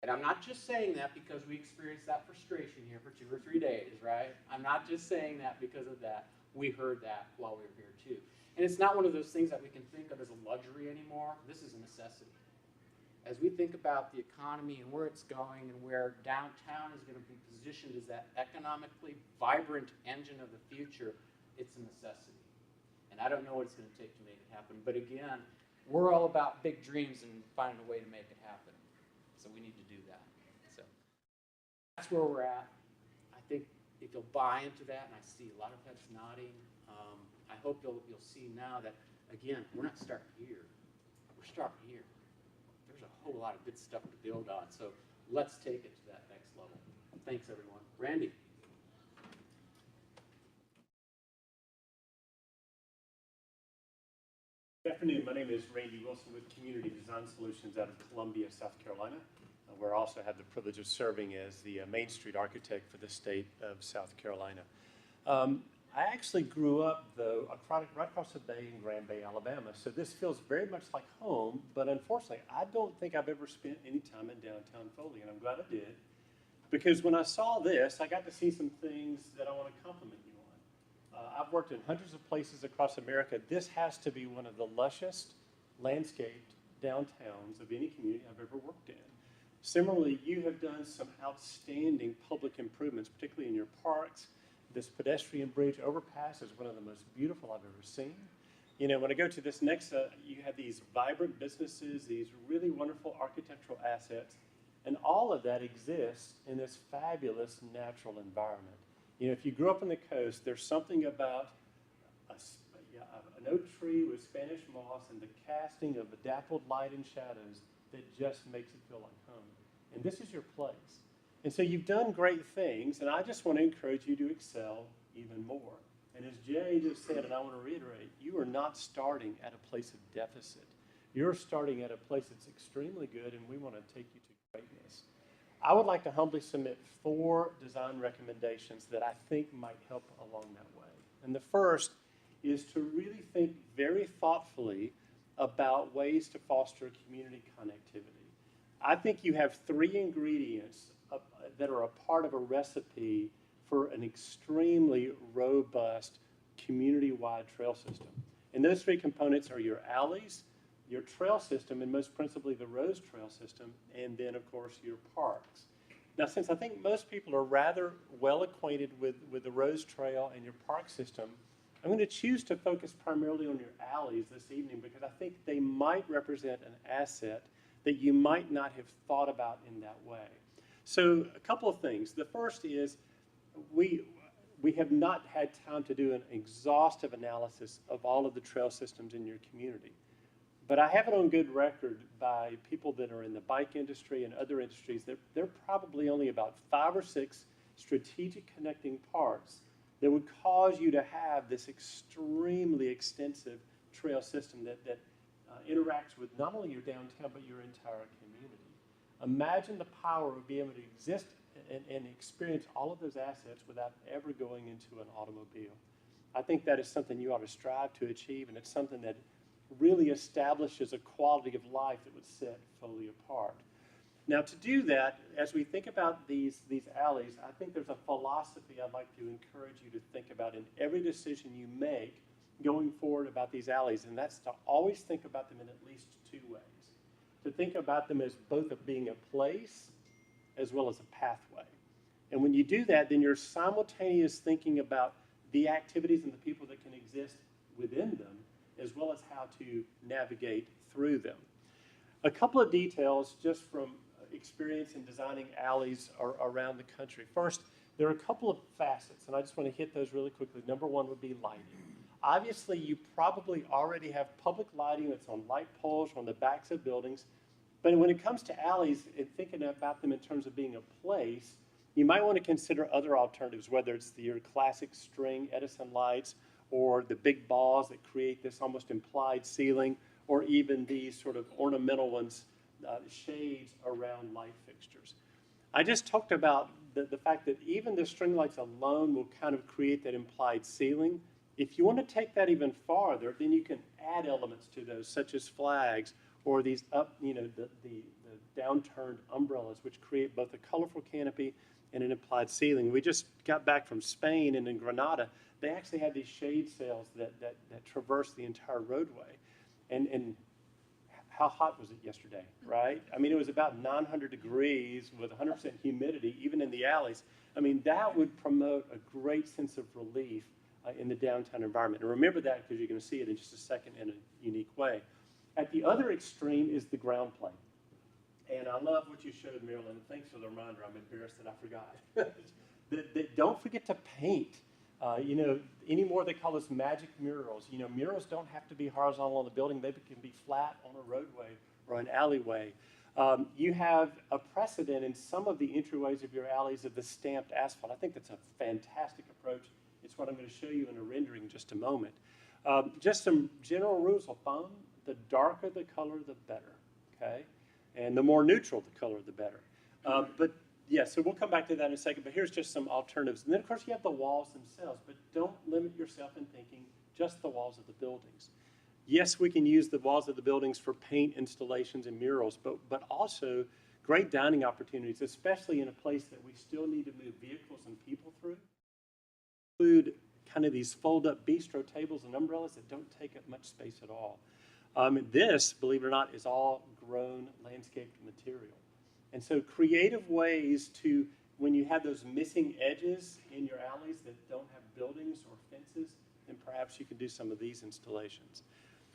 And I'm not just saying that because we experienced that frustration here for 2 or 3 days, right? I'm not just saying that because of that. We heard that while we were here too. And it's not one of those things that we can think of as a luxury anymore. This is a necessity. As we think about the economy and where it's going and where downtown is going to be positioned as that economically vibrant engine of the future, it's a necessity. And I don't know what it's going to take to make it happen. But again, we're all about big dreams and finding a way to make it happen. So we need to do that. So that's where we're at. I think if you'll buy into that, and I see a lot of heads nodding, I hope you'll see now that, again, we're not starting here. We're starting here. There's a whole lot of good stuff to build on. So let's take it to that next level. Thanks, everyone. Randy. Good afternoon. My name is Randy Wilson with Community Design Solutions out of Columbia, South Carolina, where I also have the privilege of serving as the Main Street architect for the state of South Carolina. I actually grew up, though, right across the bay in Grand Bay, Alabama, so this feels very much like home, but unfortunately, I don't think I've ever spent any time in downtown Foley, and I'm glad I did, because when I saw this, I got to see some things that I want to compliment you on. I've worked in hundreds of places across America. This has to be one of the lushest landscaped downtowns of any community I've ever worked in. Similarly, you have done some outstanding public improvements, particularly in your parks. This pedestrian bridge overpass is one of the most beautiful I've ever seen. You know, when I go to this next, you have these vibrant businesses, these really wonderful architectural assets, and all of that exists in this fabulous natural environment. You know, if you grew up on the coast, there's something about an oak tree with Spanish moss and the casting of the dappled light and shadows that just makes it feel like home. And this is your place. And so you've done great things, and I just want to encourage you to excel even more. And as Jay just said, and I want to reiterate, you are not starting at a place of deficit. You're starting at a place that's extremely good, and we want to take you to greatness. I would like to humbly submit 4 design recommendations that I think might help along that way. And the first is to really think very thoughtfully about ways to foster community connectivity. I think you have 3 ingredients that are a part of a recipe for an extremely robust community-wide trail system. And those 3 components are your alleys, your trail system, and most principally the Rose Trail system, and then of course your parks. Now, since I think most people are rather well acquainted with the Rose Trail and your park system, I'm going to choose to focus primarily on your alleys this evening because I think they might represent an asset that you might not have thought about in that way. So a couple of things. The first is we have not had time to do an exhaustive analysis of all of the trail systems in your community. But I have it on good record by people that are in the bike industry and other industries that there are probably only about 5 or 6 strategic connecting parts that would cause you to have this extremely extensive trail system that interacts with not only your downtown but your entire community. Imagine the power of being able to exist and experience all of those assets without ever going into an automobile. I think that is something you ought to strive to achieve, and it's something that really establishes a quality of life that would set Foley apart. Now, to do that, as we think about these alleys, I think there's a philosophy I'd like to encourage you to think about in every decision you make going forward about these alleys, and that's to always think about them in at least 2 ways. To think about them as both of being a place as well as a pathway. And when you do that, then you're simultaneous thinking about the activities and the people that can exist within them, as well as how to navigate through them. A couple of details just from experience in designing alleys around the country. First, there are a couple of facets, and I just want to hit those really quickly. Number 1 would be lighting. Obviously, you probably already have public lighting that's on light poles or on the backs of buildings, but when it comes to alleys and thinking about them in terms of being a place, you might want to consider other alternatives, whether it's your classic string Edison lights or the big balls that create this almost implied ceiling, or even these sort of ornamental ones, shades around light fixtures. I just talked about the fact that even the string lights alone will kind of create that implied ceiling. If you want to take that even farther, then you can add elements to those, such as flags or these the downturned umbrellas, which create both a colorful canopy and an implied ceiling. We just got back from Spain, and in Granada, they actually had these shade sails that traverse the entire roadway. And how hot was it yesterday, right? I mean, it was about 900 degrees with 100% humidity, even in the alleys. I mean, that would promote a great sense of relief in the downtown environment. And remember that because you're going to see it in just a second in a unique way. At the other extreme is the ground plane. And I love what you showed, Marylon, and thanks for the reminder. I'm embarrassed that I forgot. Don't forget to paint. Anymore they call this magic murals. Murals don't have to be horizontal on the building. They can be flat on a roadway or an alleyway. You have a precedent in some of the entryways of your alleys of the stamped asphalt. I think that's a fantastic approach. It's what I'm going to show you in a rendering in just a moment. Just some general rules of thumb. The darker the color, the better, okay? And the more neutral the color, the better. But yeah, so we'll come back to that in a second, but here's just some alternatives. And then, of course, you have the walls themselves, but don't limit yourself in thinking just the walls of the buildings. Yes, we can use the walls of the buildings for paint installations and murals, but also great dining opportunities, especially in a place that we still need to move vehicles and people through. Include kind of these fold-up bistro tables and umbrellas that don't take up much space at all. This, believe it or not, is all grown landscaped material. And so creative ways to, when you have those missing edges in your alleys that don't have buildings or fences, then perhaps you can do some of these installations.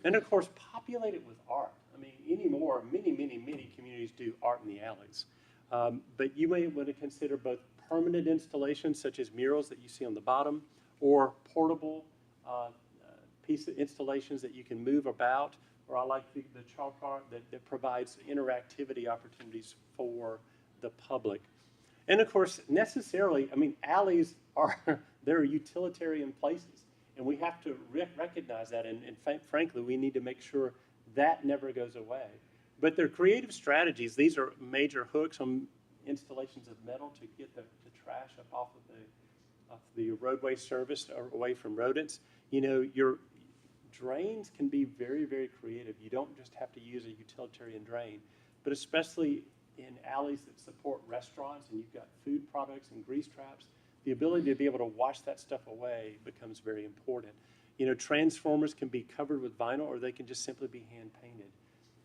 And of course, populate it with art. I mean, anymore, many communities do art in the alleys. But you may want to consider both permanent installations, such as murals that you see on the bottom, or portable piece of installations that you can move about, or I like the chalk art that provides interactivity opportunities for the public. And of course, necessarily, I mean, alleys they're utilitarian places, and we have to recognize that, and frankly, we need to make sure that never goes away. But they're creative strategies. These are major hooks on installations of metal to get the trash up off the roadway service or away from rodents. You know, your drains can be very, very creative. You don't just have to use a utilitarian drain, but especially in alleys that support restaurants and you've got food products and grease traps, the ability to be able to wash that stuff away becomes very important. You know, transformers can be covered with vinyl or they can just simply be hand painted.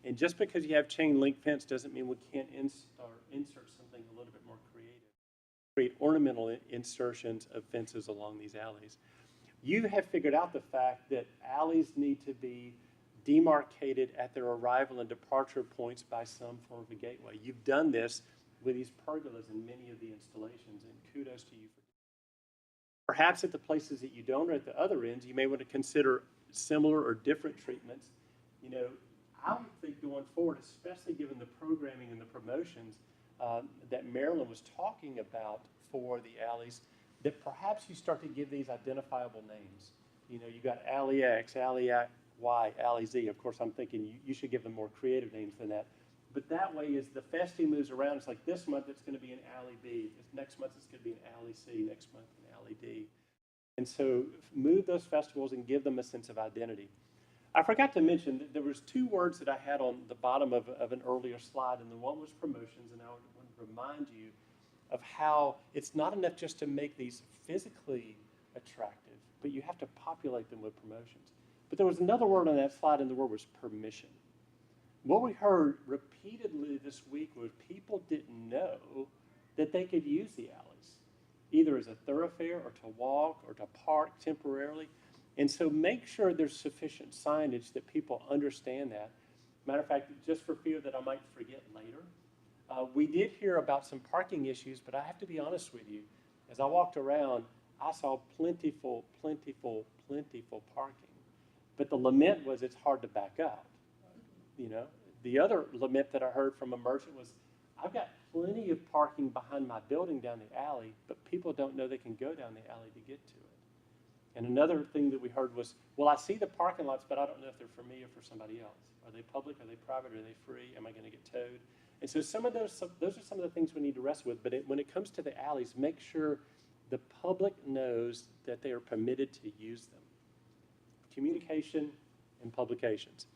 And just because you have chain link fence doesn't mean we can't insert something a little bit more creative. Create ornamental insertions of fences along these alleys. You have figured out the fact that alleys need to be demarcated at their arrival and departure points by some form of a gateway. You've done this with these pergolas in many of the installations, and kudos to you for that. Perhaps at the places that you don't, or at the other ends, you may want to consider similar or different treatments. You know, I would think going forward, especially given the programming and the promotions that Marylon was talking about for the alleys, that perhaps you start to give these identifiable names. You know, you got Alley X, Alley Y, Alley Z. Of course, I'm thinking you should give them more creative names than that. But that way, as the festing moves around, it's like this month it's going to be an Alley B. Next month it's going to be an Alley C. Next month an Alley D. And so move those festivals and give them a sense of identity. I forgot to mention that there was two words that I had on the bottom of an earlier slide, and the one was promotions, and I want to remind you of how it's not enough just to make these physically attractive, but you have to populate them with promotions. But there was another word on that slide, and the word was permission. What we heard repeatedly this week was people didn't know that they could use the alleys, either as a thoroughfare or to walk or to park temporarily. And so make sure there's sufficient signage that people understand that. Matter of fact, just for fear that I might forget later, we did hear about some parking issues, but I have to be honest with you. As I walked around, I saw plentiful parking. But the lament was it's hard to back up. You know, the other lament that I heard from a merchant was, I've got plenty of parking behind my building down the alley, but people don't know they can go down the alley to get to it. And another thing that we heard was, well, I see the parking lots, but I don't know if they're for me or for somebody else. Are they public? Are they private? Are they free? Am I going to get towed? And so some of those are some of the things we need to wrestle with. But when it comes to the alleys, make sure the public knows that they are permitted to use them. Communication and publications.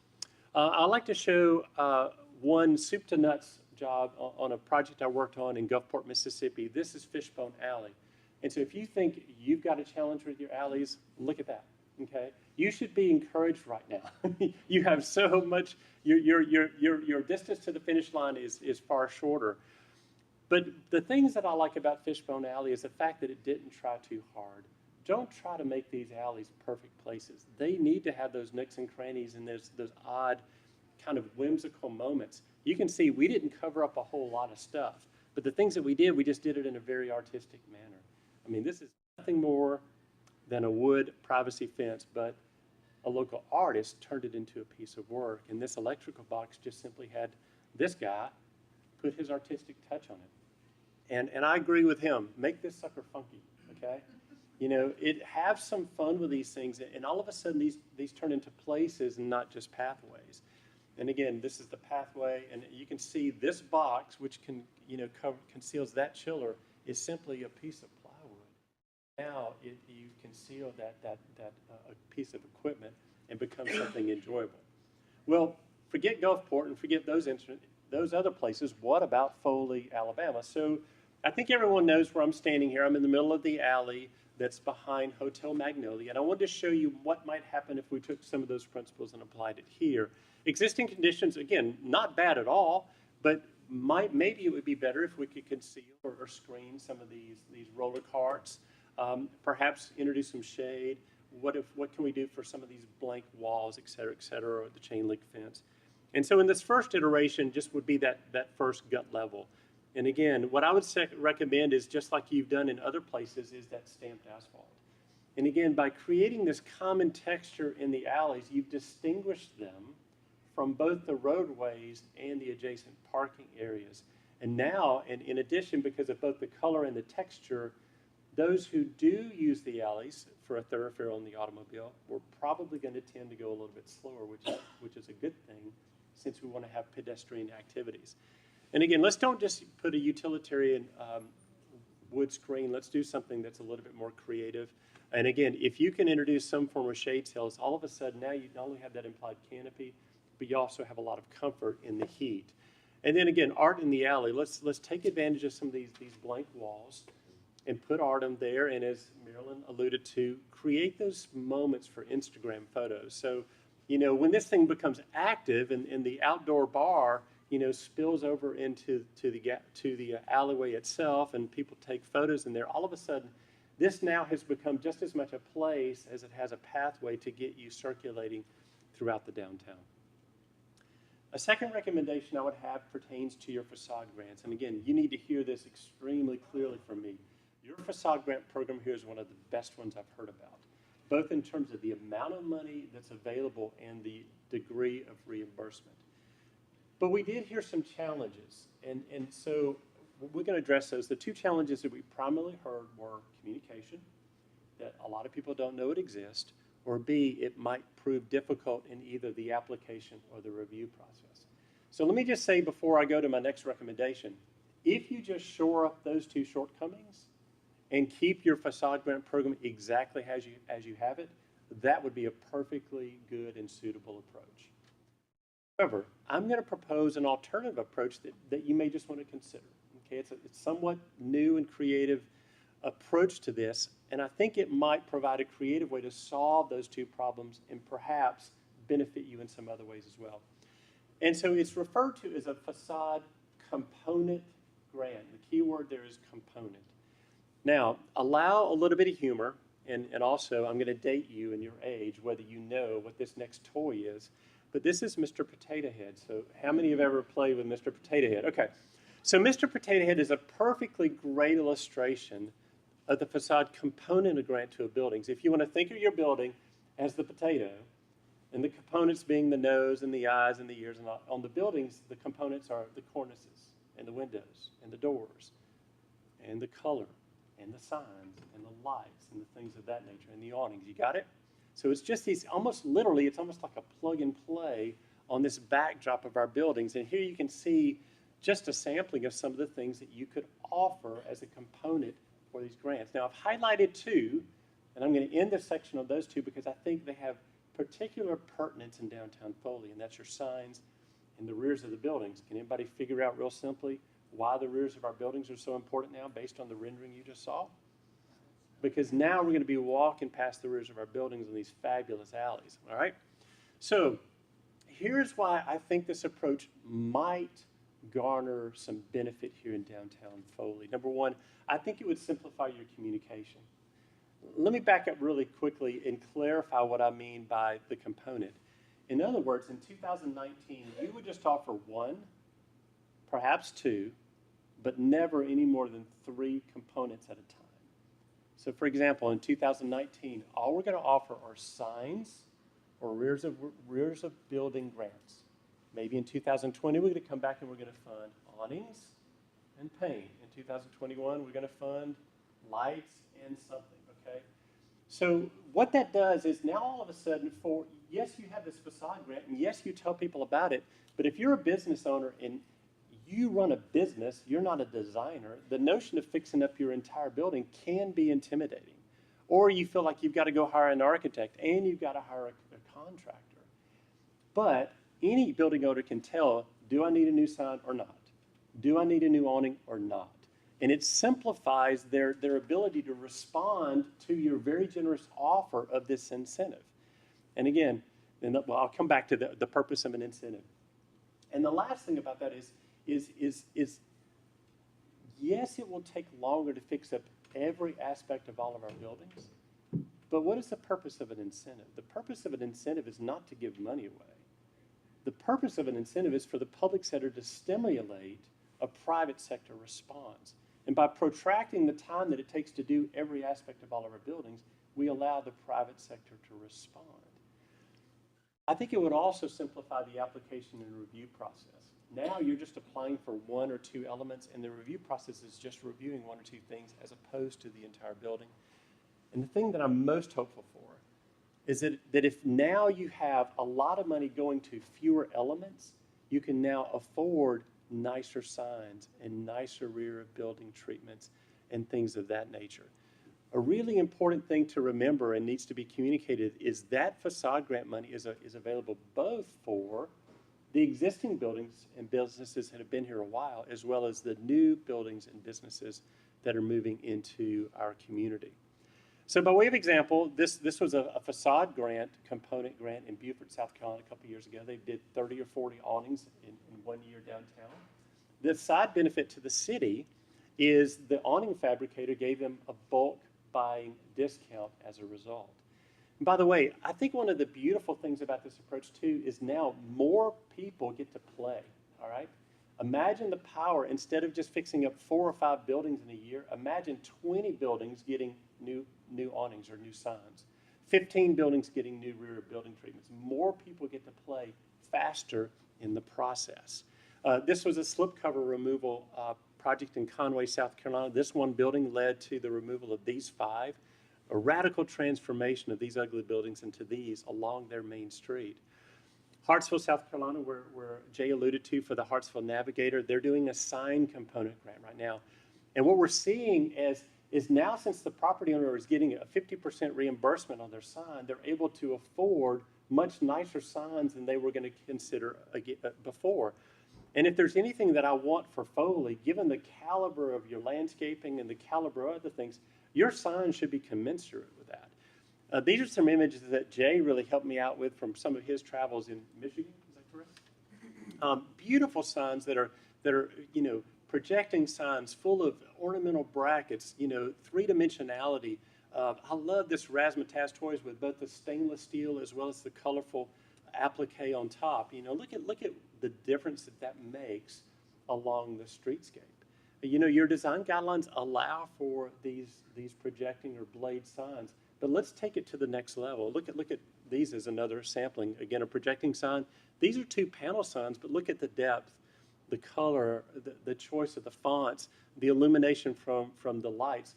I'd like to show one soup to nuts job on a project I worked on in Gulfport, Mississippi. This is Fishbone Alley. And so if you think you've got a challenge with your alleys, look at that, okay? You should be encouraged right now. You have so much, your distance to the finish line is far shorter. But the things that I like about Fishbone Alley is the fact that it didn't try too hard. Don't try to make these alleys perfect places. They need to have those nooks and crannies and those odd kind of whimsical moments. You can see we didn't cover up a whole lot of stuff, but the things that we just did it in a very artistic manner. I mean, this is nothing more than a wood privacy fence, but a local artist turned it into a piece of work. And this electrical box just simply had this guy put his artistic touch on it. And I agree with him. Make this sucker funky, okay? You know, have some fun with these things, and all of a sudden these turn into places and not just pathways. And again, this is the pathway, and you can see this box, which can, you know, conceals that chiller, is simply a piece of plywood. Now you conceal that piece of equipment and become something enjoyable. Well, forget Gulfport and forget those other places. What about Foley, Alabama? So I think everyone knows where I'm standing here. I'm in the middle of the alley that's behind Hotel Magnolia, and I wanted to show you what might happen if we took some of those principles and applied it here. Existing conditions, again, not bad at all, but maybe it would be better if we could conceal or screen some of these roller carts, perhaps introduce some shade. What can we do for some of these blank walls, et cetera, or the chain link fence? And so in this first iteration, just would be that first gut level. And again, what I would recommend is, just like you've done in other places, is that stamped asphalt. And again, by creating this common texture in the alleys, you've distinguished them from both the roadways and the adjacent parking areas. And now, and in addition, because of both the color and the texture, those who do use the alleys for a thoroughfare on the automobile, we're probably going to tend to go a little bit slower, which is a good thing. since we want to have pedestrian activities. And again, let's don't just put a utilitarian wood screen. Let's do something that's a little bit more creative. And again, if you can introduce some form of shade sails, all of a sudden now you not only have that implied canopy, but you also have a lot of comfort in the heat. And then again, art in the alley. Let's take advantage of some of these blank walls and put art in there. And as Marylon alluded to, create those moments for Instagram photos. So, you know, when this thing becomes active and the outdoor bar, you know, spills over into the alleyway itself, and people take photos in there, all of a sudden, this now has become just as much a place as it has a pathway to get you circulating throughout the downtown. A second recommendation I would have pertains to your facade grants. And again, you need to hear this extremely clearly from me. Your facade grant program here is one of the best ones I've heard about, both in terms of the amount of money that's available and the degree of reimbursement. But we did hear some challenges, and so we're going to address those. The two challenges that we primarily heard were communication, that a lot of people don't know it exists, or B, it might prove difficult in either the application or the review process. So let me just say before I go to my next recommendation, if you just shore up those two shortcomings and keep your facade grant program exactly as you have it, that would be a perfectly good and suitable approach. However, I'm going to propose an alternative approach that you may just want to consider. Okay, it's somewhat new and creative approach to this, and I think it might provide a creative way to solve those two problems and perhaps benefit you in some other ways as well. And so it's referred to as a facade component grant. The key word there is component. Now, allow a little bit of humor, and also I'm going to date you and your age, whether you know what this next toy is, but this is Mr. Potato Head. So how many have ever played with Mr. Potato Head? Okay, so Mr. Potato Head is a perfectly great illustration of the facade component of grant to a building. So if you want to think of your building as the potato, and the components being the nose and the eyes and the ears, and on the buildings, the components are the cornices and the windows and the doors and the color and the signs and the lights and the things of that nature and the awnings. You got it? So it's just these, almost literally, it's almost like a plug and play on this backdrop of our buildings. And here you can see just a sampling of some of the things that you could offer as a component for these grants. Now, I've highlighted two, and I'm going to end this section on those two because I think they have particular pertinence in downtown Foley, and that's your signs and the rears of the buildings. Can anybody figure out real simply why the rears of our buildings are so important now based on the rendering you just saw? Because now we're going to be walking past the rears of our buildings in these fabulous alleys, all right? So here's why I think this approach might garner some benefit here in downtown Foley. Number one, I think it would simplify your communication. Let me back up really quickly and clarify what I mean by the component. In other words, in 2019, you would just offer one, perhaps two, but never any more than 3 components at a time. So for example, in 2019, all we're going to offer are signs or rears of building grants. Maybe in 2020, we're going to come back and we're going to fund awnings and paint. In 2021, we're going to fund lights and something, okay? So what that does is now all of a sudden yes, you have this facade grant, and yes, you tell people about it, but if you're a business owner and you run a business, you're not a designer, the notion of fixing up your entire building can be intimidating. Or you feel like you've got to go hire an architect and you've got to hire a contractor. But any building owner can tell, do I need a new sign or not? Do I need a new awning or not? And it simplifies their ability to respond to your very generous offer of this incentive. And again, I'll come back to the purpose of an incentive. And the last thing about that is yes, it will take longer to fix up every aspect of all of our buildings, but what is the purpose of an incentive? The purpose of an incentive is not to give money away. The purpose of an incentive is for the public sector to stimulate a private sector response. And by protracting the time that it takes to do every aspect of all of our buildings, we allow the private sector to respond. I think it would also simplify the application and review process. Now you're just applying for 1 or 2 elements, and the review process is just reviewing 1 or 2 things as opposed to the entire building. And the thing that I'm most hopeful for is that if now you have a lot of money going to fewer elements, you can now afford nicer signs and nicer rear of building treatments and things of that nature. A really important thing to remember and needs to be communicated is that facade grant money is available both for the existing buildings and businesses that have been here a while, as well as the new buildings and businesses that are moving into our community. So by way of example, this was a facade grant, component grant in Beaufort, South Carolina a couple years ago. They did 30 or 40 awnings in 1 year downtown. The side benefit to the city is the awning fabricator gave them a bulk buying discount as a result. And by the way, I think one of the beautiful things about this approach too is now more people get to play, all right? Imagine the power, instead of just fixing up 4 or 5 buildings in a year, imagine 20 buildings getting new awnings or new signs, 15 buildings getting new rear building treatments. More people get to play faster in the process. This was a slipcover removal project in Conway, South Carolina. This one building led to the removal of these 5, a radical transformation of these ugly buildings into these along their main street. Hartsville, South Carolina, where Jay alluded to for the Hartsville Navigator, they're doing a sign component grant right now. And what we're seeing is now, since the property owner is getting a 50% reimbursement on their sign, they're able to afford much nicer signs than they were going to consider before. And if there's anything that I want for Foley, given the caliber of your landscaping and the caliber of other things, your sign should be commensurate with that. These are some images that Jay really helped me out with from some of his travels in Michigan. Is that correct? Beautiful signs that are projecting signs full of ornamental brackets, 3-dimensionality. I love this razzmatazz toys with both the stainless steel as well as the colorful applique on top. Look at the difference that makes along the streetscape. Your design guidelines allow for these projecting or blade signs, but let's take it to the next level. Look at these as another sampling. Again, a projecting sign. These are 2 panel signs, but look at the depth, the color, the choice of the fonts, the illumination from the lights.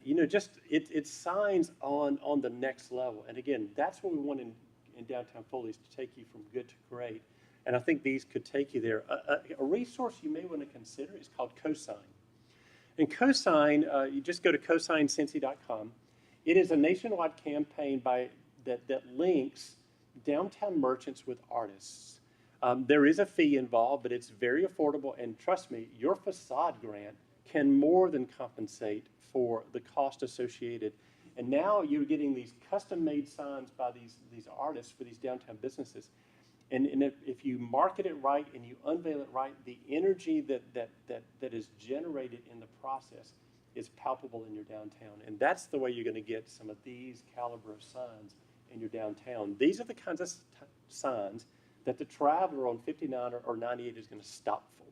It's signs on the next level. And again, that's what we want in downtown Foley, is to take you from good to great. And I think these could take you there. A resource you may want to consider is called Cosign. And Cosign, you just go to cosign.cincy.com. It is a nationwide campaign that links downtown merchants with artists. There is a fee involved, but it's very affordable. And trust me, your facade grant can more than compensate for the cost associated. And now you're getting these custom-made signs by these artists for these downtown businesses. And if you market it right and you unveil it right, the energy that is generated in the process is palpable in your downtown. And that's the way you're going to get some of these caliber of signs in your downtown. These are the kinds of signs that the traveler on 59 or 98 is going to stop for.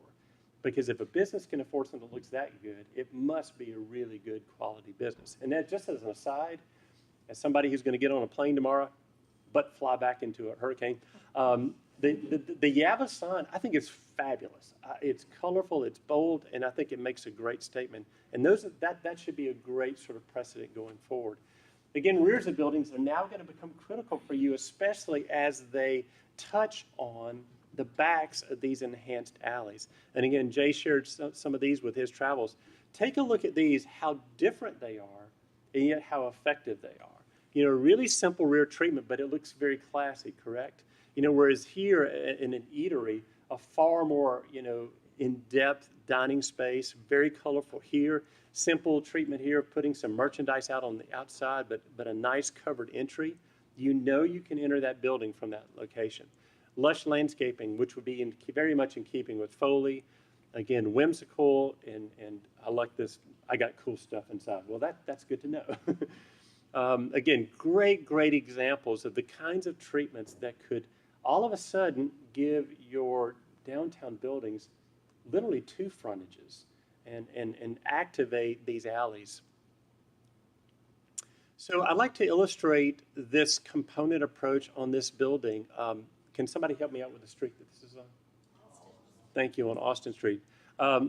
Because if a business can afford something that looks that good, it must be a really good quality business. And that, just as an aside, as somebody who's going to get on a plane tomorrow, but fly back into a hurricane, the Yava sign, I think, is fabulous. It's colorful, it's bold, and I think it makes a great statement. And that should be a great sort of precedent going forward. Again, rears of buildings are now going to become critical for you, especially as they touch on the backs of these enhanced alleys. And again, Jay shared some of these with his travels. Take a look at these, how different they are, and yet how effective they are. Really simple rear treatment, but it looks very classy, correct? Whereas here in an eatery, a far more, in-depth dining space, very colorful here, simple treatment here, putting some merchandise out on the outside, but a nice covered entry. You can enter that building from that location. Lush landscaping, which would be very much in keeping with Foley. Again, whimsical, and I like this. I got cool stuff inside. Well, that's good to know. Again, great examples of the kinds of treatments that could all of a sudden give your downtown buildings literally 2 frontages and activate these alleys. So I'd like to illustrate this component approach on this building. Can somebody help me out with the street that this is on? Thank you, on Austin Street.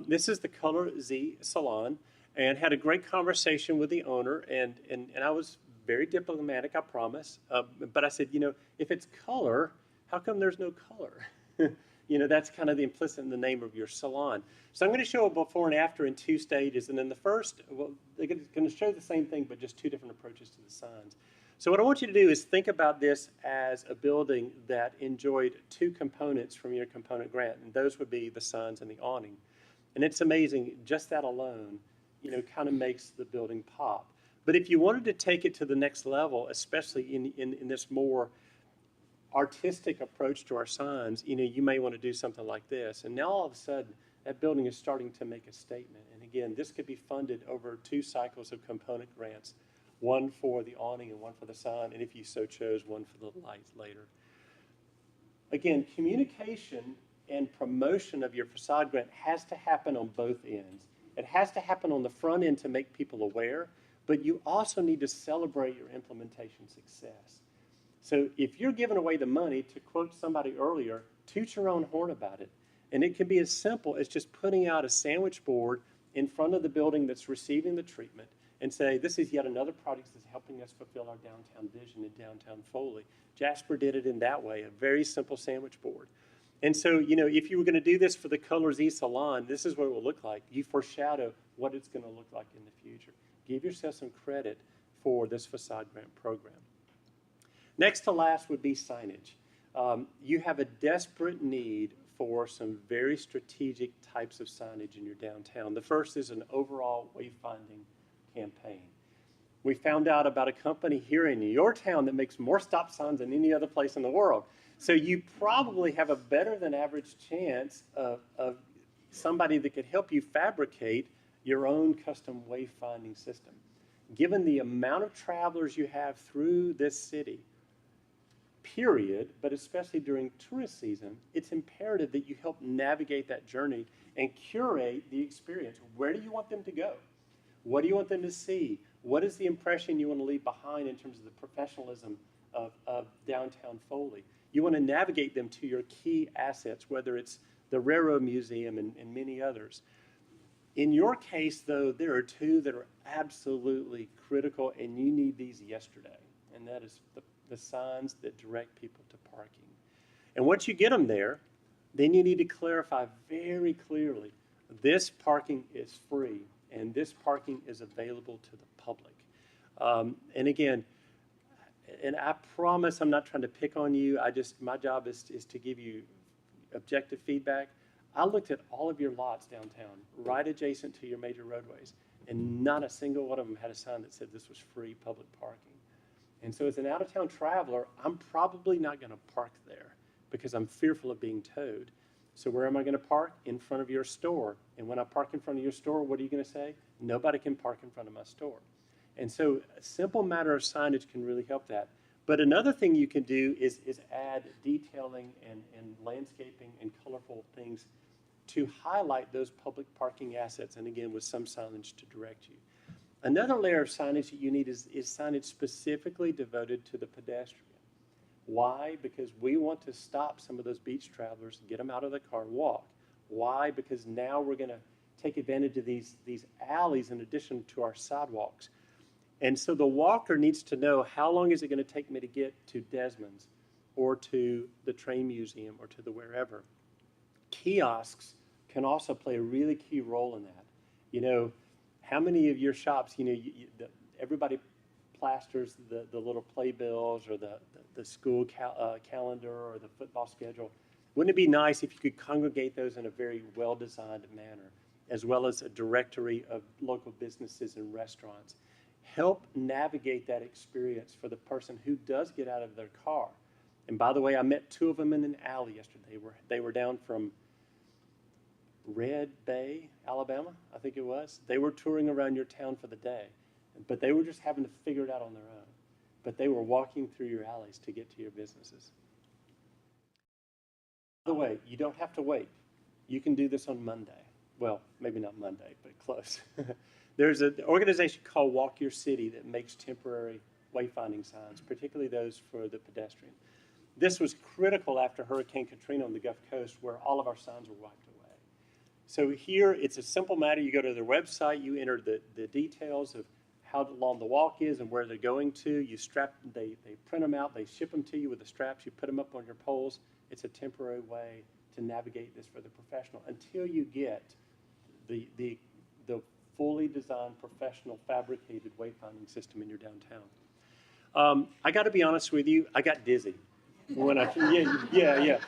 This is the Color Z Salon, and had a great conversation with the owner, and I was very diplomatic, I promise. But I said, if it's color, how come there's no color? You know, that's kind of the implicit in the name of your salon. So I'm going to show a before and after in 2 stages. And then the first, well, they're going to show the same thing, but just 2 different approaches to the signs. So what I want you to do is think about this as a building that enjoyed 2 components from your component grant, and those would be the signs and the awning. And it's amazing, just that alone, you know, kind of makes the building pop. But if you wanted to take it to the next level, especially in this more artistic approach to our signs, you know, you may want to do something like this. And now all of a sudden, that building is starting to make a statement. And again, this could be funded over 2 cycles of component grants, 1 for the awning and 1 for the sign, and if you so chose, 1 for the lights later. Again, communication and promotion of your facade grant has to happen on both ends. It has to happen on the front end to make people aware, but you also need to celebrate your implementation success. So if you're giving away the money, to quote somebody earlier, toot your own horn about it. And it can be as simple as just putting out a sandwich board in front of the building that's receiving the treatment and say, this is yet another project that's helping us fulfill our downtown vision in downtown Foley. Jasper did it in that way, a very simple sandwich board. And so, you know, if you were going to do this for the Colors E Salon, this is what it will look like. You foreshadow what it's going to look like in the future. Give yourself some credit for this facade grant program. Next to last would be signage. You have a desperate need for some very strategic types of signage in your downtown. The first is an overall wayfinding campaign. We found out about a company here in your town that makes more stop signs than any other place in the world. So you probably have a better than average chance of somebody that could help you fabricate your own custom wayfinding system. Given the amount of travelers you have through this city, period, but especially during tourist season, it's imperative that you help navigate that journey and curate the experience. Where do you want them to go? What do you want them to see? What is the impression you want to leave behind in terms of the professionalism of downtown Foley? You want to navigate them to your key assets, whether it's the Railroad Museum and many others. In your case, though, there are 2 that are absolutely critical, and you need these yesterday, and that is the signs that direct people to parking. And once you get them there, then you need to clarify very clearly, this parking is free, and this parking is available to the public. And again, and I promise I'm not trying to pick on you. My job is to give you objective feedback. I looked at all of your lots downtown, right adjacent to your major roadways, and not a single one of them had a sign that said this was free public parking. And so as an out-of-town traveler, I'm probably not going to park there because I'm fearful of being towed. So where am I going to park? In front of your store. And when I park in front of your store, what are you going to say? Nobody can park in front of my store. And so a simple matter of signage can really help that. But another thing you can do is add detailing and landscaping and colorful things to highlight those public parking assets, and again, with some signage to direct you. Another layer of signage that you need is signage specifically devoted to the pedestrian. Why? Because we want to stop some of those beach travelers, get them out of the car and walk. Why? Because now we're going to take advantage of these alleys in addition to our sidewalks. And so the walker needs to know, how long is it going to take me to get to Desmond's or to the train museum or to the wherever. Kiosks can also play a really key role in that. You know, how many of your shops, you know, everybody plasters the little playbills or the school calendar or the football schedule. Wouldn't it be nice if you could congregate those in a very well-designed manner, as well as a directory of local businesses and restaurants? Help navigate that experience for the person who does get out of their car. And by the way, I met 2 of them in an alley yesterday. They were down from Red Bay, Alabama, I think it was. They were touring around your town for the day, but they were just having to figure it out on their own. But they were walking through your alleys to get to your businesses. By the way, you don't have to wait. You can do this on Monday. Well, maybe not Monday, but close. There's an organization called Walk Your City that makes temporary wayfinding signs, particularly those for the pedestrian. This was critical after Hurricane Katrina on the Gulf Coast, where all of our signs were wiped away. So here, it's a simple matter. You go to their website, you enter the details of how long the walk is and where they're going to. You they print them out, they ship them to you with the straps, you put them up on your poles. It's a temporary way to navigate this for the professional until you get the fully designed professional fabricated wayfinding system in your downtown. I got to be honest with you, I got dizzy when yeah.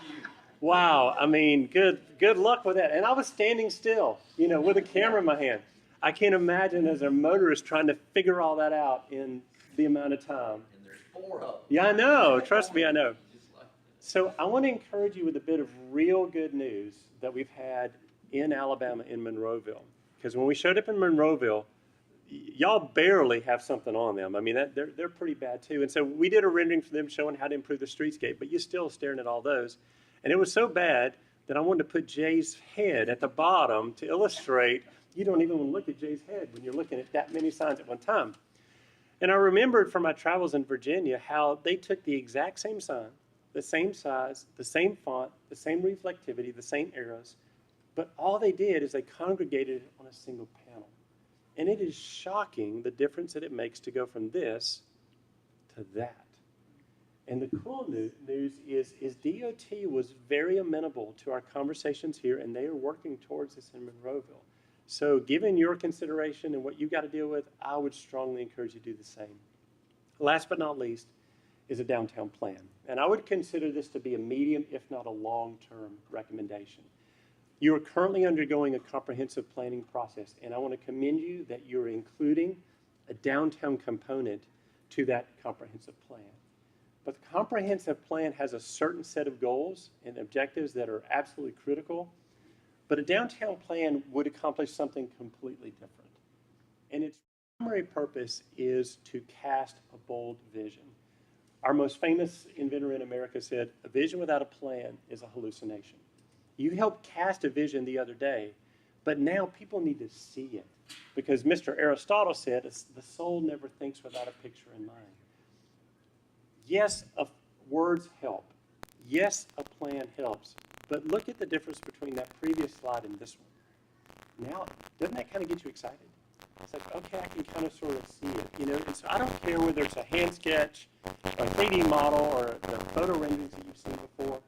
Wow, I mean, good luck with that. And I was standing still, with a camera in my hand. I can't imagine as a motorist trying to figure all that out in the amount of time. And there's 4 of them. Yeah, I know. Trust me, I know. So I want to encourage you with a bit of real good news that we've had in Alabama, in Monroeville. Because when we showed up in Monroeville, y'all barely have something on them. I mean, they're pretty bad too. And so we did a rendering for them showing how to improve the streetscape, but you're still staring at all those. And it was so bad that I wanted to put Jay's head at the bottom to illustrate you don't even want to look at Jay's head when you're looking at that many signs at one time. And I remembered from my travels in Virginia how they took the exact same sign, the same size, the same font, the same reflectivity, the same arrows, but all they did is they congregated it on a single panel. And it is shocking the difference that it makes to go from this to that. And the cool news is DOT was very amenable to our conversations here, and they are working towards this in Monroeville. So given your consideration and what you've got to deal with, I would strongly encourage you to do the same. Last but not least is a downtown plan. And I would consider this to be a medium, if not a long-term recommendation. You are currently undergoing a comprehensive planning process, and I want to commend you that you're including a downtown component to that comprehensive plan. But the comprehensive plan has a certain set of goals and objectives that are absolutely critical. But a downtown plan would accomplish something completely different. And its primary purpose is to cast a bold vision. Our most famous inventor in America said, "A vision without a plan is a hallucination." You helped cast a vision the other day, but now people need to see it. Because Mr. Aristotle said, the soul never thinks without a picture in mind. Yes, words help. Yes, a plan helps. But look at the difference between that previous slide and this one. Now, doesn't that kind of get you excited? It's like, okay, I can kind of sort of see it, And so I don't care whether it's a hand sketch, a 3D model, or the photo renderings that you've seen before.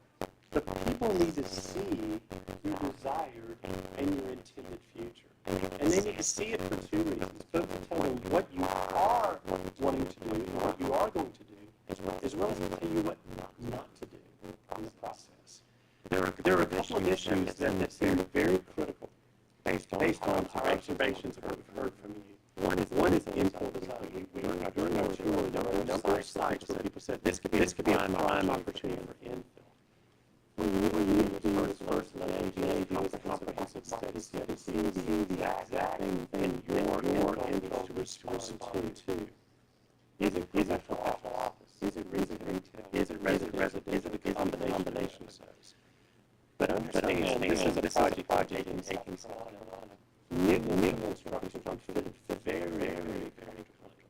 The people need to see your desired and your intended future. And they need to see it for 2 reasons. Both to tell them what you are wanting to do and what you are going to do, as well as to tell you what not to do in the process. There are a couple of issues that seem very critical based on our observations of what we've heard from you. One is infill design. During our tour, there were a number of sites where people said this could be a prime opportunity for infill. When you do the first AGA, do a comprehensive study, see the exact thing in your infill to respond to. Is it professional office? Is it retail? Is it residential? Is it a combination of those? But understand, this is a project taking South Carolina. Mid construction fitted very comfortably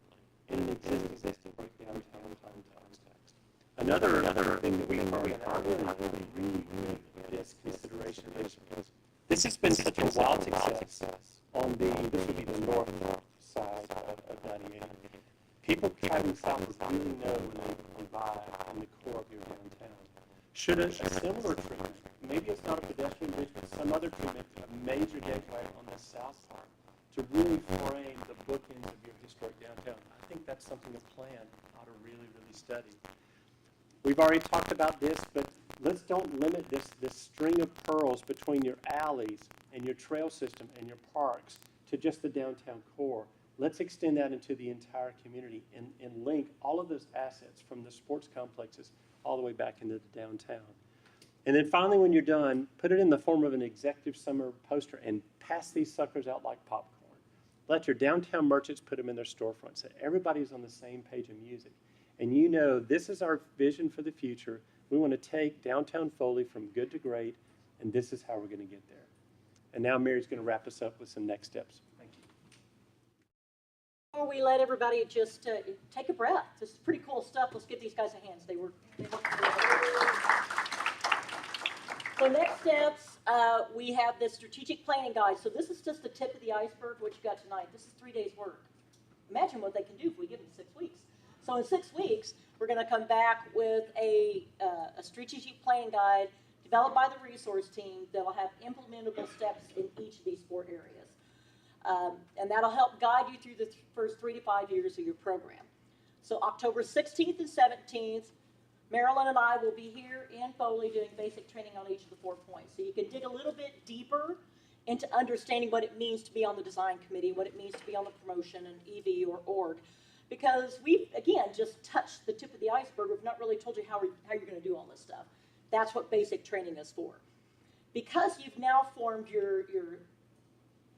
in an existing breakdown context. Another thing that we are really with this consideration is this has been such a wild success on this would be the north side of 98. People traveling south really know when they buy in the core of your downtown. Should a similar treatment, maybe it's not a pedestrian bridge, but some other treatment, a major gateway on the south side to really frame the bookends of your historic downtown, I think that's something a plan ought to really study. We've already talked about this, but let's don't limit this string of pearls between your alleys and your trail system and your parks to just the downtown core. Let's extend that into the entire community and link all of those assets from the sports complexes all the way back into the downtown. And then finally, when you're done, put it in the form of an executive summer poster and pass these suckers out like popcorn. Let your downtown merchants put them in their storefronts so everybody's on the same page of music. And you know this is our vision for the future. We want to take downtown Foley from good to great, and this is how we're going to get there. And now Mary's going to wrap us up with some next steps. Thank you. Before we let everybody just take a breath, this is pretty cool stuff. Let's give these guys a hand. They worked really hard. So next steps, we have the strategic planning guide. So this is just the tip of the iceberg, what you got tonight. This is 3 days work. imagine what they can do if we give them 6 weeks. So in 6 weeks, we're going to come back with a strategic planning guide developed by the resource team that will have implementable steps in each of these 4 areas. And that'll help guide you through the first 3 to 5 years of your program. So October 16th and 17th, Marylon and I will be here in Foley doing basic training on each of the 4 points. So you can dig a little bit deeper into understanding what it means to be on the design committee, what it means to be on the promotion and EV or org. Because we've, again, just touched the tip of the iceberg. We've not really told you how you're going to do all this stuff. That's what basic training is for. Because you've now formed your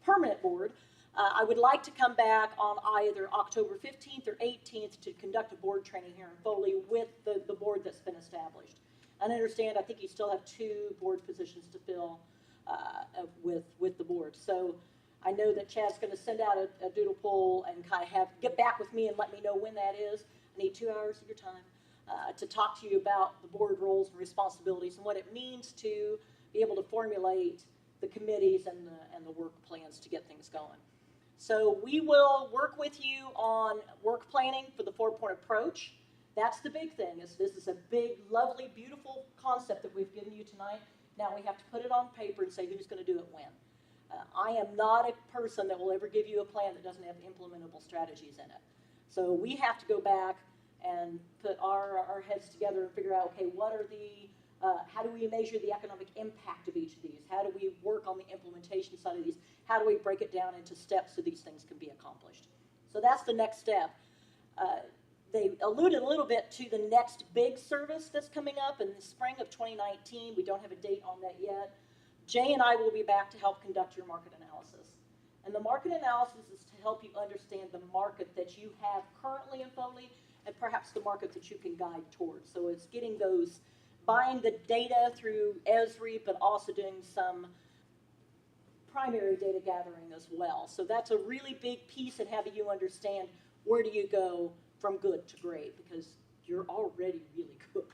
permanent board, I would like to come back on either October 15th or 18th to conduct a board training here in Foley with the board that's been established. And I understand, I think you still have 2 board positions to fill with the board. So I know that Chad's going to send out a doodle poll and kind of get back with me and let me know when that is. I need 2 hours of your time to talk to you about the board roles and responsibilities and what it means to be able to formulate the committees and the work plans to get things going. So we will work with you on work planning for the 4-point approach. That's the big thing. This is a big, lovely, beautiful concept that we've given you tonight. Now we have to put it on paper and say who's going to do it when. I am not a person that will ever give you a plan that doesn't have implementable strategies in it. So we have to go back and put our heads together and figure out, okay, what are how do we measure the economic impact of each of these? How do we work on the implementation side of these? How do we break it down into steps so these things can be accomplished? So that's the next step. They alluded a little bit to the next big service that's coming up in the spring of 2019. We don't have a date on that yet. Jay and I will be back to help conduct your market analysis. And the market analysis is to help you understand the market that you have currently in Foley and perhaps the market that you can guide towards. So it's getting those, buying the data through Esri, but also doing some primary data gathering as well. So that's a really big piece in having you understand where do you go from good to great, because you're already really good.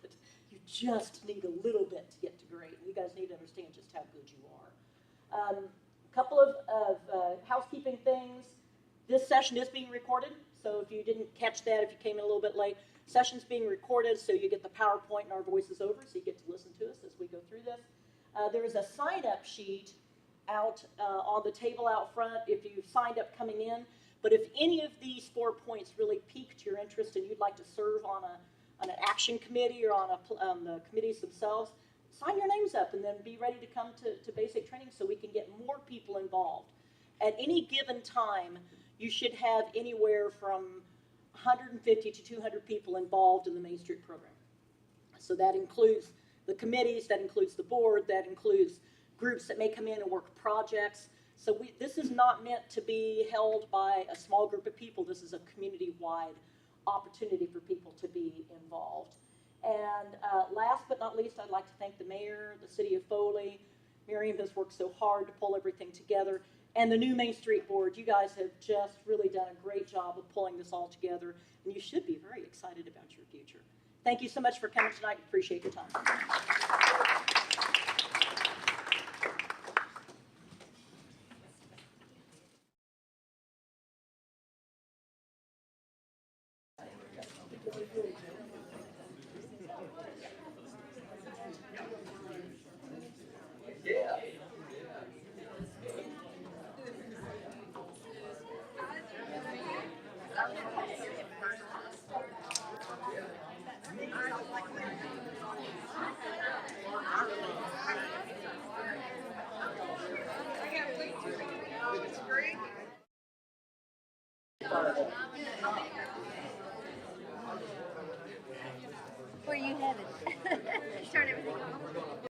You just need a little bit to get to great. You guys need to understand just how good you are. A couple of housekeeping things. This session is being recorded, so if you didn't catch that, if you came in a little bit late, session's being recorded, so you get the PowerPoint and our voices over, so you get to listen to us as we go through this. There is a sign-up sheet out on the table out front if you signed up coming in. But if any of these 4 points really piqued your interest and you'd like to serve on an action committee or on the committees themselves, sign your names up and then be ready to come to basic training so we can get more people involved. At any given time, you should have anywhere from 150 to 200 people involved in the Main Street program. So that includes the committees, that includes the board, that includes groups that may come in and work projects. So this is not meant to be held by a small group of people. This is a community-wide opportunity for people to be involved. And last but not least, I'd like to thank the mayor, the city of Foley. Miriam has worked so hard to pull everything together. And the new Main Street board, you guys have just really done a great job of pulling this all together. And you should be very excited about your future. Thank you so much for coming tonight. Appreciate your time. Where you headed? Turn everything off.